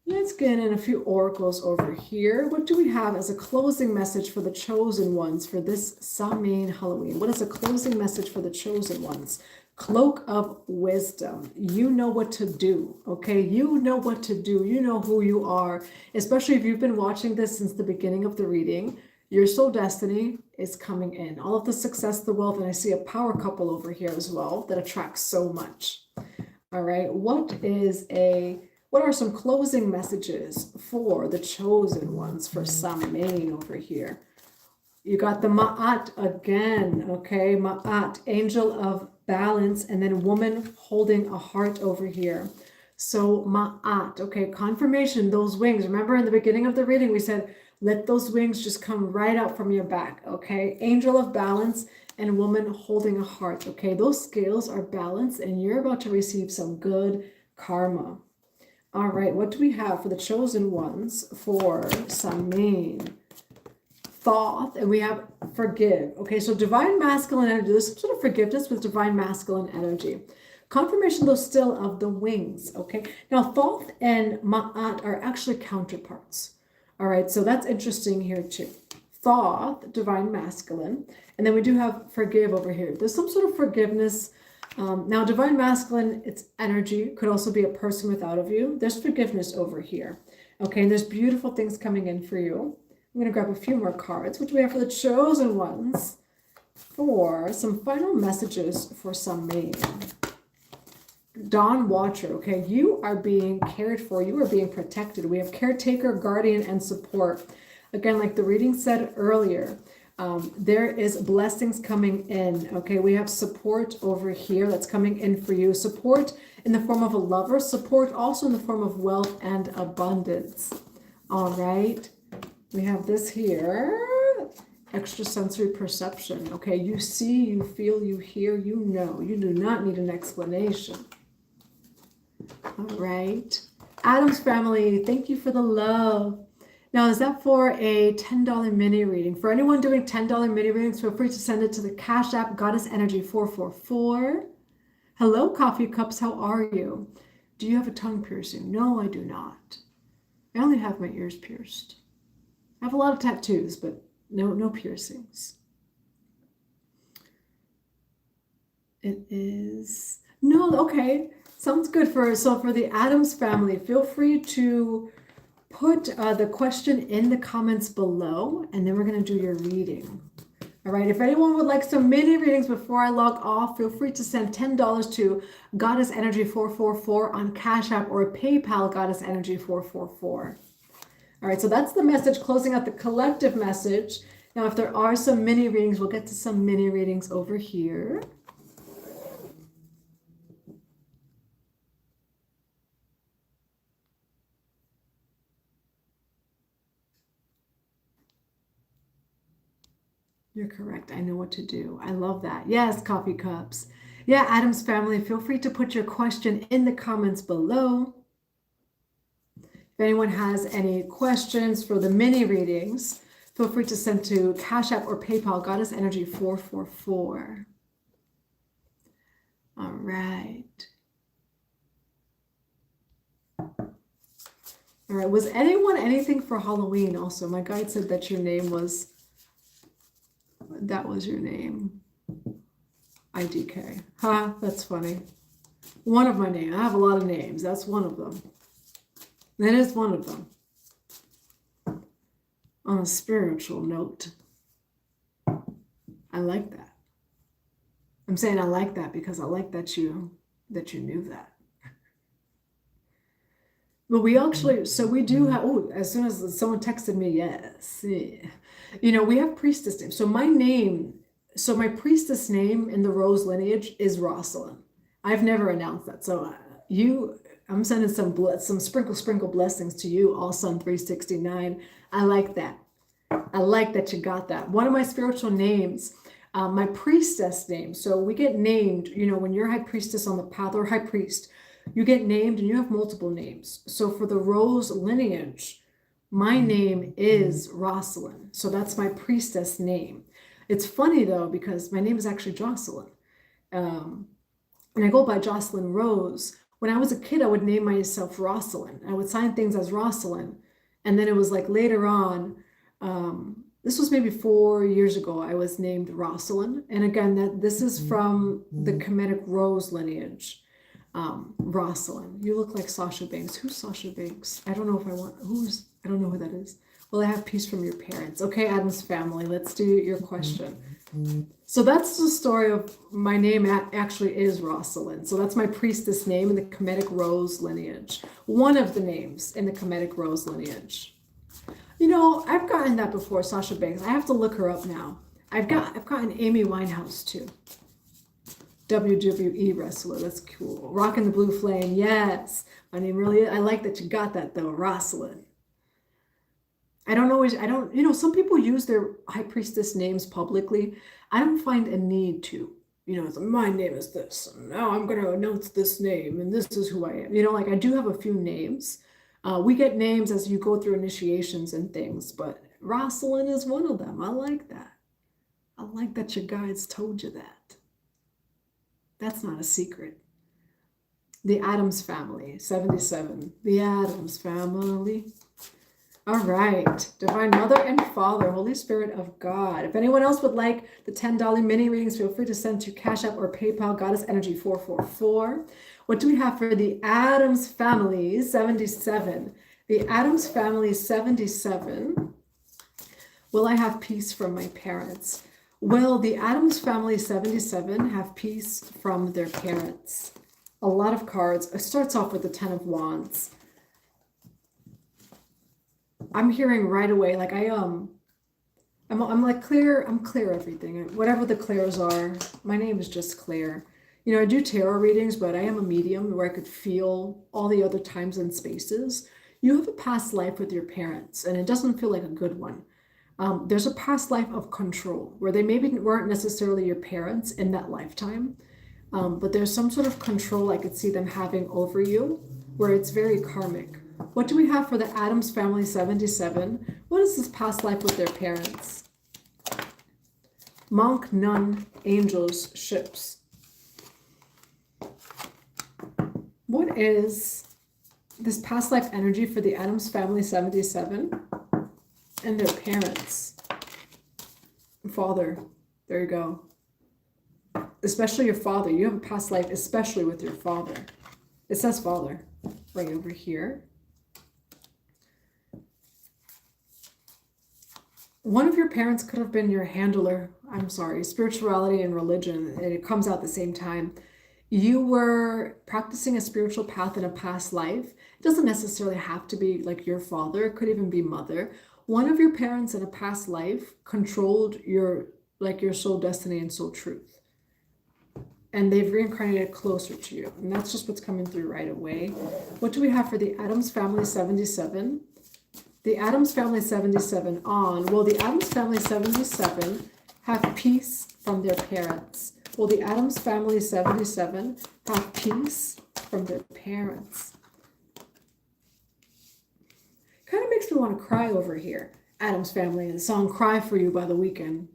Yay. let's get in a few oracles over here. What do we have as a closing message for the chosen ones for this Samhain Halloween? What is a closing message for the chosen ones? Cloak of wisdom. You know what to do, okay? You know what to do. You know who you are, especially if you've been watching this since the beginning of the reading. Your soul destiny is coming in. All of the success, the wealth, and I see a power couple over here as well that attracts so much. All right, what are some closing messages for the chosen ones for Samhain over here? You got the Ma'at again, okay? Ma'at, angel of balance, and then woman holding a heart over here. So Ma'at, okay, confirmation, those wings. Remember in the beginning of the reading, we said, let those wings just come right out from your back, okay? Angel of balance and woman holding a heart, okay? Those scales are balanced and you're about to receive some good karma. All right, what do we have for the chosen ones for Samhain? Thoth, and we have forgive. Okay, so divine masculine energy. There's some sort of forgiveness with divine masculine energy. Confirmation, though, still of the wings. Okay, now Thoth and Ma'at are actually counterparts. All right, so that's interesting here too. Thoth, divine masculine, and then we do have forgive over here. There's some sort of forgiveness. Now, divine masculine, it's energy, could also be a person without a view. There's forgiveness over here. Okay, and there's beautiful things coming in for you. I'm going to grab a few more cards. What do we have for the chosen ones for some final messages for Samhain? Dawn Watcher, okay, you are being cared for. You are being protected. We have caretaker, guardian, and support. Again, like the reading said earlier, there is blessings coming in, okay? We have support over here that's coming in for you. Support in the form of a lover. Support also in the form of wealth and abundance. All right. We have this here, extrasensory perception. Okay, you see, you feel, you hear, you know. You do not need an explanation. All right. Adam's family, thank you for the love. Now, is that for a $10 mini reading? For anyone doing $10 mini readings, feel free to send it to the Cash App, goddessenergy444. Hello, coffee cups, how are you? Do you have a tongue piercing? No, I do not. I only have my ears pierced. I have a lot of tattoos, but no piercings. It is, no, okay. Sounds good. So for the Adams family, feel free to put the question in the comments below, and then we're going to do your reading. All right. If anyone would like some mini readings before I log off, feel free to send $10 to goddessenergy444 on Cash App or PayPal goddessenergy444. All right, so that's the message, closing out the collective message. Now, if there are some mini readings, we'll get to some mini readings over here. You're correct. I know what to do. I love that. Yes, coffee cups. Yeah, Adam's family, feel free to put your question in the comments below. If anyone has any questions for the mini readings, feel free to send to Cash App or PayPal, goddessenergy444. All right. All right. Was anyone anything for Halloween also? My guide said that your name was, that was your name. IDK. Huh? That's funny. One of my names. I have a lot of names. That's one of them. That is one of them. On a spiritual note, I like that. I'm saying I like that because I like that you knew that. But we actually, so we do have, oh, as soon as someone texted me, yes. You know, we have priestess names. So my name, so my priestess name in the Rose lineage is Rosalind. I've never announced that. So I'm sending some sprinkle blessings to you, All Sun 369. I like that. I like that you got that. One of my spiritual names, my priestess name. So we get named, you know, when you're high priestess on the path or high priest, you get named and you have multiple names. So for the Rose lineage, my name is Rosalind. So that's my priestess name. It's funny though, because my name is actually Jocelyn. And I go by Jocelyn Rose. when I was a kid, I would name myself Rosalind. I would sign things as Rosalind. And then it was like later on, this was maybe 4 years ago, I was named Rosalind. And again, this is from the Kemetic Rose lineage. Rosalind, you look like Sasha Banks. Who's Sasha Banks? I don't know if I don't know who that is. Will I have peace from your parents? Okay, Adam's family, let's do your question. So that's the story of my name actually is Rosalind. So that's my priestess name in the Kemetic Rose lineage. One of the names in the Kemetic Rose lineage. You know, I've gotten that before, Sasha Banks. I have to look her up now. I've gotten Amy Winehouse too. WWE wrestler, that's cool. Rockin' the Blue Flame, yes. My name really is. I like that you got that though, Rosalind. You know, some people use their high priestess names publicly. I don't find a need to. You know, my name is this, and now I'm going to announce this name, and this is who I am. You know, like I do have a few names. We get names as you go through initiations and things, but Rosalind is one of them. I like that. I like that your guides told you that. That's not a secret. The Addams family, 77. The Addams family. All right, Divine Mother and Father, Holy Spirit of God. If anyone else would like the $10 mini readings, feel free to send to Cash App or PayPal, goddessenergy444. What do we have for the Addams family, 77? The Addams family, 77. Will I have peace from my parents? Will the Addams family, 77, have peace from their parents? A lot of cards. It starts off with the 10 of Wands. I'm hearing right away, like I'm like clear, I'm clear everything. Whatever the clairs are, my name is just Claire. You know, I do tarot readings, but I am a medium where I could feel all the other times and spaces. You have a past life with your parents, and it doesn't feel like a good one. There's a past life of control where they maybe weren't necessarily your parents in that lifetime, but there's some sort of control I could see them having over you where it's very karmic. What do we have for the Addams family, 77? What is this past life with their parents? Monk, nun, angels, ships. What is this past life energy for the Addams family, 77? And their parents. Father. There you go. Especially your father. You have a past life, especially with your father. It says father right over here. One of your parents could have been your handler. I'm sorry, spirituality and religion, and it comes out at the same time. You were practicing a spiritual path in a past life. It doesn't necessarily have to be like your father. It could even be mother. One of your parents in a past life controlled your soul destiny and soul truth. And they've reincarnated closer to you. And that's just what's coming through right away. What do we have for the Addams family, 77? The Addams family, 77 on. Will the Addams family, 77 have peace from their parents? Will the Addams family, 77 have peace from their parents? Kind of makes me want to cry over here. Addams family, and the song Cry For You by The Weeknd.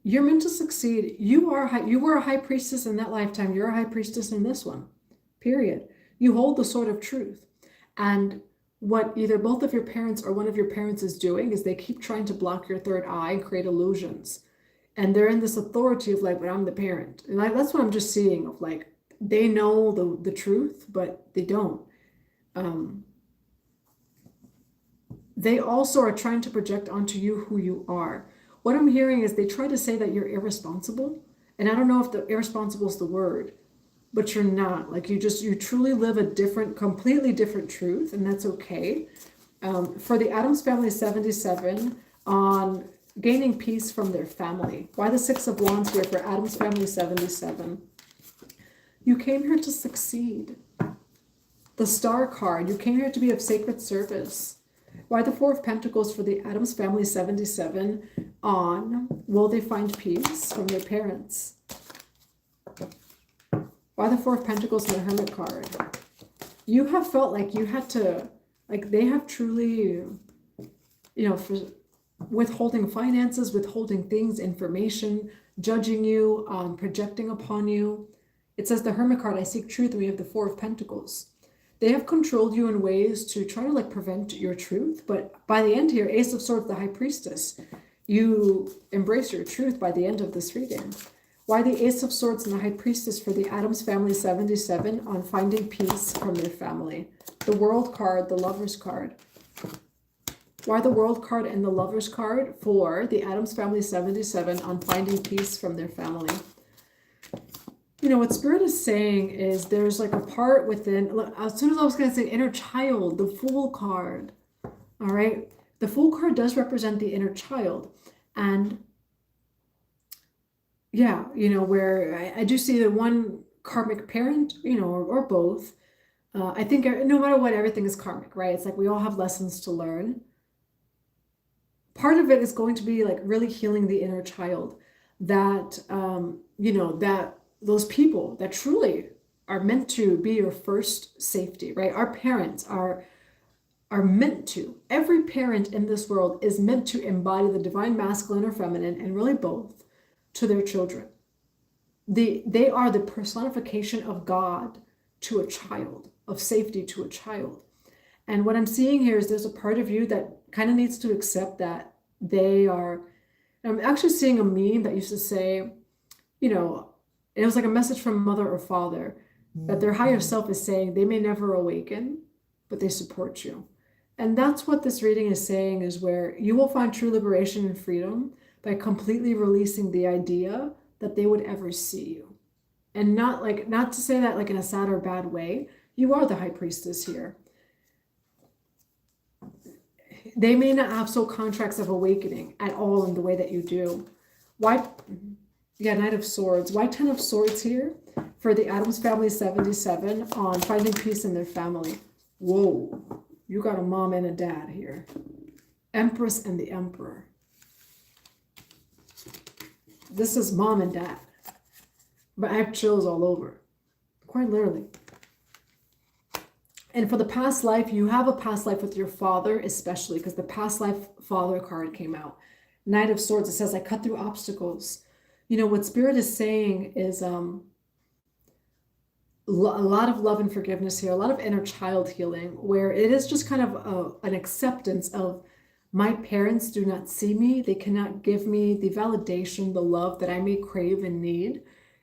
You're meant to succeed. You were a high priestess in that lifetime. You're a high priestess in this one. Period. You hold the sword of truth. And what either both of your parents or one of your parents is doing is they keep trying to block your third eye and create illusions. And they're in this authority of like, but I'm the parent. And that's what I'm just seeing of like, they know the truth, but they don't. They also are trying to project onto you who you are. What I'm hearing is they try to say that you're irresponsible. And I don't know if the irresponsible is the word, but you're not. Like you truly live a completely different truth, and that's okay. For the Addams family, 77 on gaining peace from their family. Why the 6 of Wands here for Addams family, 77? You came here to succeed. The Star card, you came here to be of sacred service. Why the 4 of Pentacles for the Addams family, 77 on, will they find peace from their parents? Why the 4 of Pentacles and the Hermit card? You have felt like you had to, like they have truly, for withholding finances, withholding things, information, judging you, projecting upon you. It says the Hermit card, I seek truth, and we have the Four of Pentacles. They have controlled you in ways to try to like prevent your truth. But by the end here, Ace of Swords, the High Priestess, you embrace your truth by the end of this reading. Why the Ace of Swords and the High Priestess for the Addams Family 77 on finding peace from their family? The World card, the Lovers card. Why the World card and the Lovers card for the Addams Family 77 on finding peace from their family? You know, what Spirit is saying is there's like a part within, as soon as I was going to say inner child, the Fool card, all right? The Fool card does represent the inner child. And yeah, you know, where I do see the one karmic parent, you know, or both. I think no matter what, everything is karmic, right? It's like we all have lessons to learn. Part of it is going to be like really healing the inner child that, you know, that those people that truly are meant to be your first safety, right? Our parents are meant to. Every parent in this world is meant to embody the divine masculine or feminine, and really both, to their children. They are the personification of God to a child, of safety to a child. And what I'm seeing here is there's a part of you that kind of needs to accept that they are. I'm actually seeing a meme that used to say, you know, it was like a message from mother or father, that their higher self is saying they may never awaken, but they support you. And that's what this reading is saying, is where you will find true liberation and freedom by completely releasing the idea that they would ever see you. And not to say that like in a sad or bad way. You are the High Priestess here. They may not have soul contracts of awakening at all in the way that you do. Why? Yeah, Knight of Swords. Why 10 of Swords here for the Addams Family 77 on finding peace in their family? Whoa, you got a mom and a dad here. Empress and the Emperor. This is mom and dad. But I have chills all over. Quite literally. And for the past life, you have a past life with your father, especially because the past life father card came out. Knight of Swords, it says, I cut through obstacles. You know, what Spirit is saying is a lot of love and forgiveness here, a lot of inner child healing, where it is just kind of an acceptance of my parents do not see me. They cannot give me the validation, the love that I may crave and need.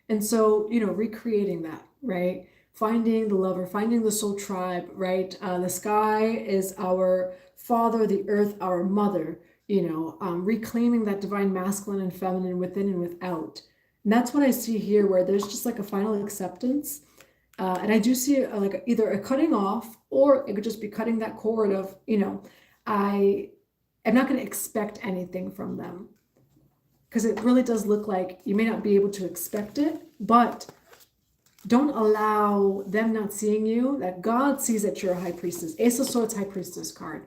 And so, you know, recreating that, right? Finding the lover, finding the soul tribe, right? The sky is our father, the earth, our mother. You know, reclaiming that divine masculine and feminine within and without. And that's what I see here, where there's just like a final acceptance. And I do see like either a cutting off, or it could just be cutting that cord of, you know, I am not going to expect anything from them. Because it really does look like you may not be able to expect it, but don't allow them not seeing you, that God sees that you're a High Priestess. Ace of Swords, High Priestess card.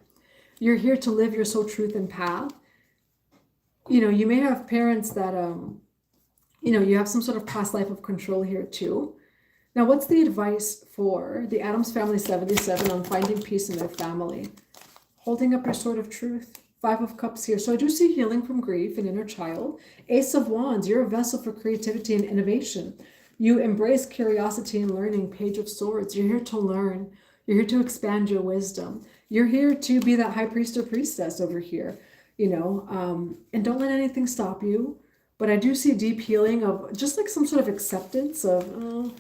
You're here to live your soul truth and path. You know, you may have parents that, you know, you have some sort of past life of control here too. Now, what's the advice for the Addams Family 77 on finding peace in their family? Holding up your sword of truth. 5 of Cups here. So I do see healing from grief and inner child. Ace of Wands, you're a vessel for creativity and innovation. You embrace curiosity and learning. Page of Swords, you're here to learn. You're here to expand your wisdom. You're here to be that high priest or priestess over here, you know, and don't let anything stop you. But I do see deep healing of just like some sort of acceptance of,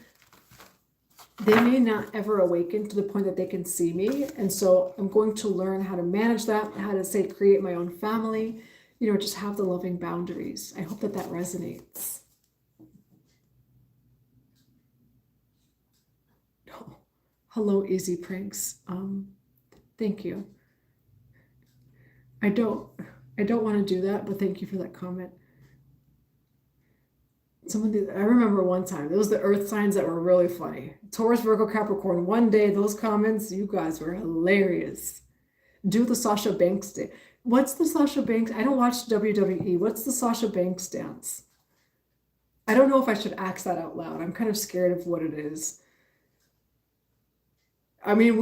they may not ever awaken to the point that they can see me. And so I'm going to learn how to manage that, how to say, create my own family, you know, just have the loving boundaries. I hope that that resonates. Oh, hello, Easy Pranks. Thank you. I don't want to do that, but thank you for that comment. I remember one time, it was the earth signs that were really funny. Taurus, Virgo, Capricorn. One day, those comments, you guys were hilarious. Do the Sasha Banks dance. What's the Sasha Banks? I don't watch WWE. What's the Sasha Banks dance? I don't know if I should ask that out loud. I'm kind of scared of what it is. I mean,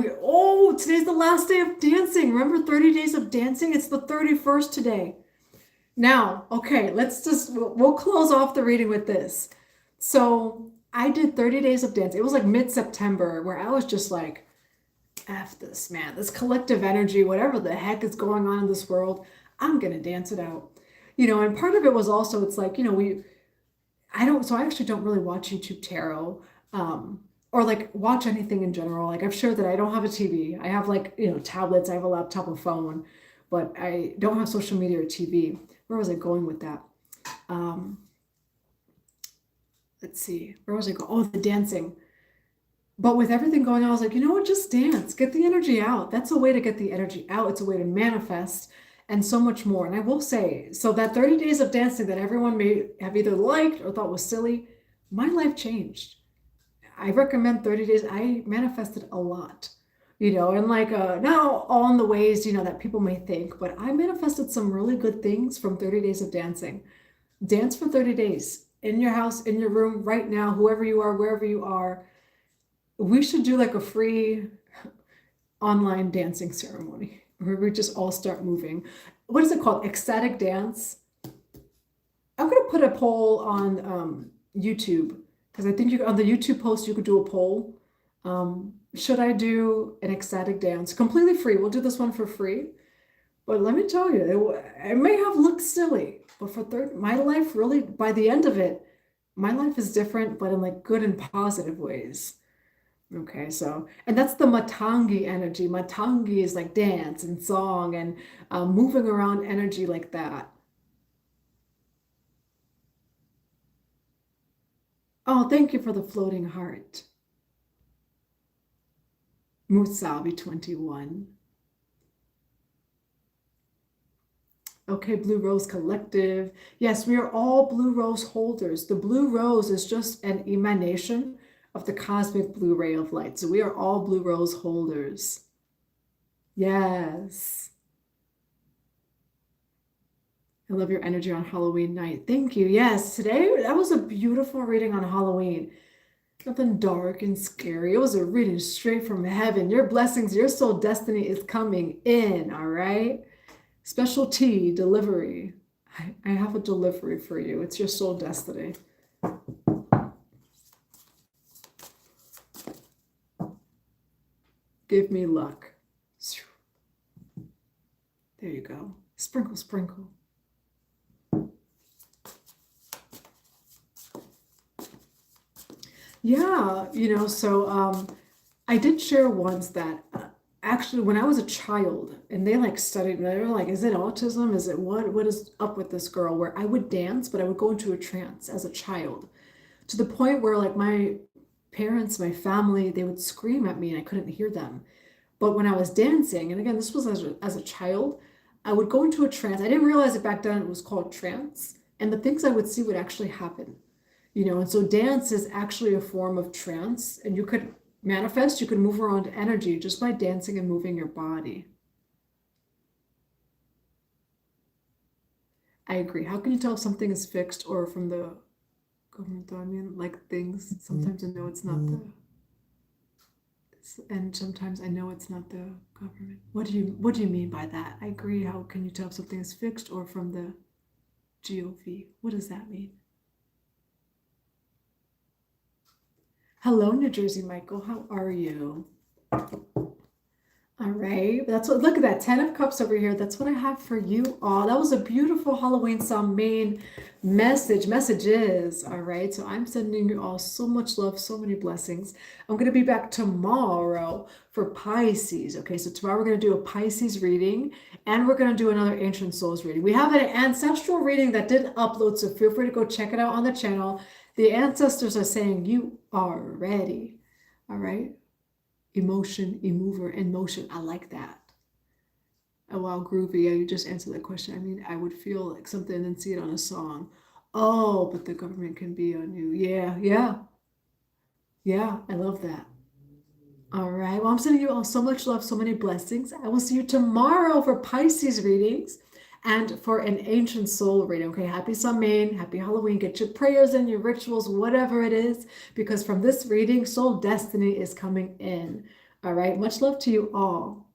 today's the last day of dancing. Remember 30 days of dancing? It's the 31st today. Now, okay, we'll close off the reading with this. So I did 30 days of dance. It was like mid-September where I was just like, F this, man, this collective energy, whatever the heck is going on in this world, I'm gonna dance it out. And part of it was also, it's like, so I actually don't really watch YouTube tarot, or like watch anything in general. Like I've shared that I don't have a TV. I have like, tablets, I have a laptop, a phone, but I don't have social media or TV. Where was I going with that? Let's see, where was I going? Oh, the dancing. But with everything going on, I was like, you know what, just dance, get the energy out. That's a way to get the energy out. It's a way to manifest and so much more. And I will say, so that 30 days of dancing that everyone may have either liked or thought was silly, my life changed. I recommend 30 days. I manifested a lot, and like not all in the ways, that people may think, but I manifested some really good things from 30 days of dancing. Dance for 30 days in your house, in your room, right now, whoever you are, wherever you are. We should do like a free online dancing ceremony where we just all start moving. What is it called? Ecstatic dance. I'm going to put a poll on YouTube because I think on the YouTube post, you could do a poll. Should I do an ecstatic dance? Completely free. We'll do this one for free. But let me tell you, it may have looked silly, but my life really, by the end of it, my life is different, but in like good and positive ways. Okay, and that's the Matangi energy. Matangi is like dance and song and moving around energy like that. Oh, thank you for the floating heart. Musabi 21. Okay, Blue Rose Collective. Yes, we are all Blue Rose holders. The Blue Rose is just an emanation of the cosmic blue ray of light. So we are all Blue Rose holders. Yes. I love your energy on Halloween night. Thank you. Yes, today, that was a beautiful reading on Halloween. Nothing dark and scary. It was a reading straight from heaven. Your blessings, your soul destiny is coming in, all right? Special tea delivery. I have a delivery for you. It's your soul destiny. Give me luck. There you go. Sprinkle, sprinkle. Yeah, I did share once that actually when I was a child and they like studied, they were like, is it autism? Is it what is up with this girl? Where I would dance, but I would go into a trance as a child to the point where like my parents, my family, they would scream at me and I couldn't hear them. But when I was dancing, and again, this was as a child, I would go into a trance. I didn't realize it back then it was called trance. And the things I would see would actually happen. And so dance is actually a form of trance, and you could manifest, you could move around energy just by dancing and moving your body. I agree. How can you tell if something is fixed or from the government? I mean, like things, sometimes I know it's not and sometimes I know it's not the government. What do you mean by that? I agree. How can you tell if something is fixed or from the GOV? What does that mean? Hello, New Jersey Michael. How are you? All right. Look at that. 10 of Cups over here. That's what I have for you all. That was a beautiful Halloween main messages. All right. So I'm sending you all so much love, so many blessings. I'm going to be back tomorrow for Pisces. Okay. So tomorrow we're going to do a Pisces reading and we're going to do another Ancient Souls reading. We have an ancestral reading that did upload, so feel free to go check it out on the channel. The ancestors are saying you are ready. All right. Emotion, immover, and motion. I like that. Oh, wow, groovy. Yeah, you just answered that question. I mean, I would feel like something and then see it on a song. Oh, but the government can be on you. Yeah, yeah. Yeah, I love that. All right. Well, I'm sending you all so much love, so many blessings. I will see you tomorrow for Pisces readings and for an Ancient Soul reading. Okay, happy Samhain, happy Halloween. Get your prayers in, your rituals, whatever it is, because from this reading, soul destiny is coming in. All right, much love to you all.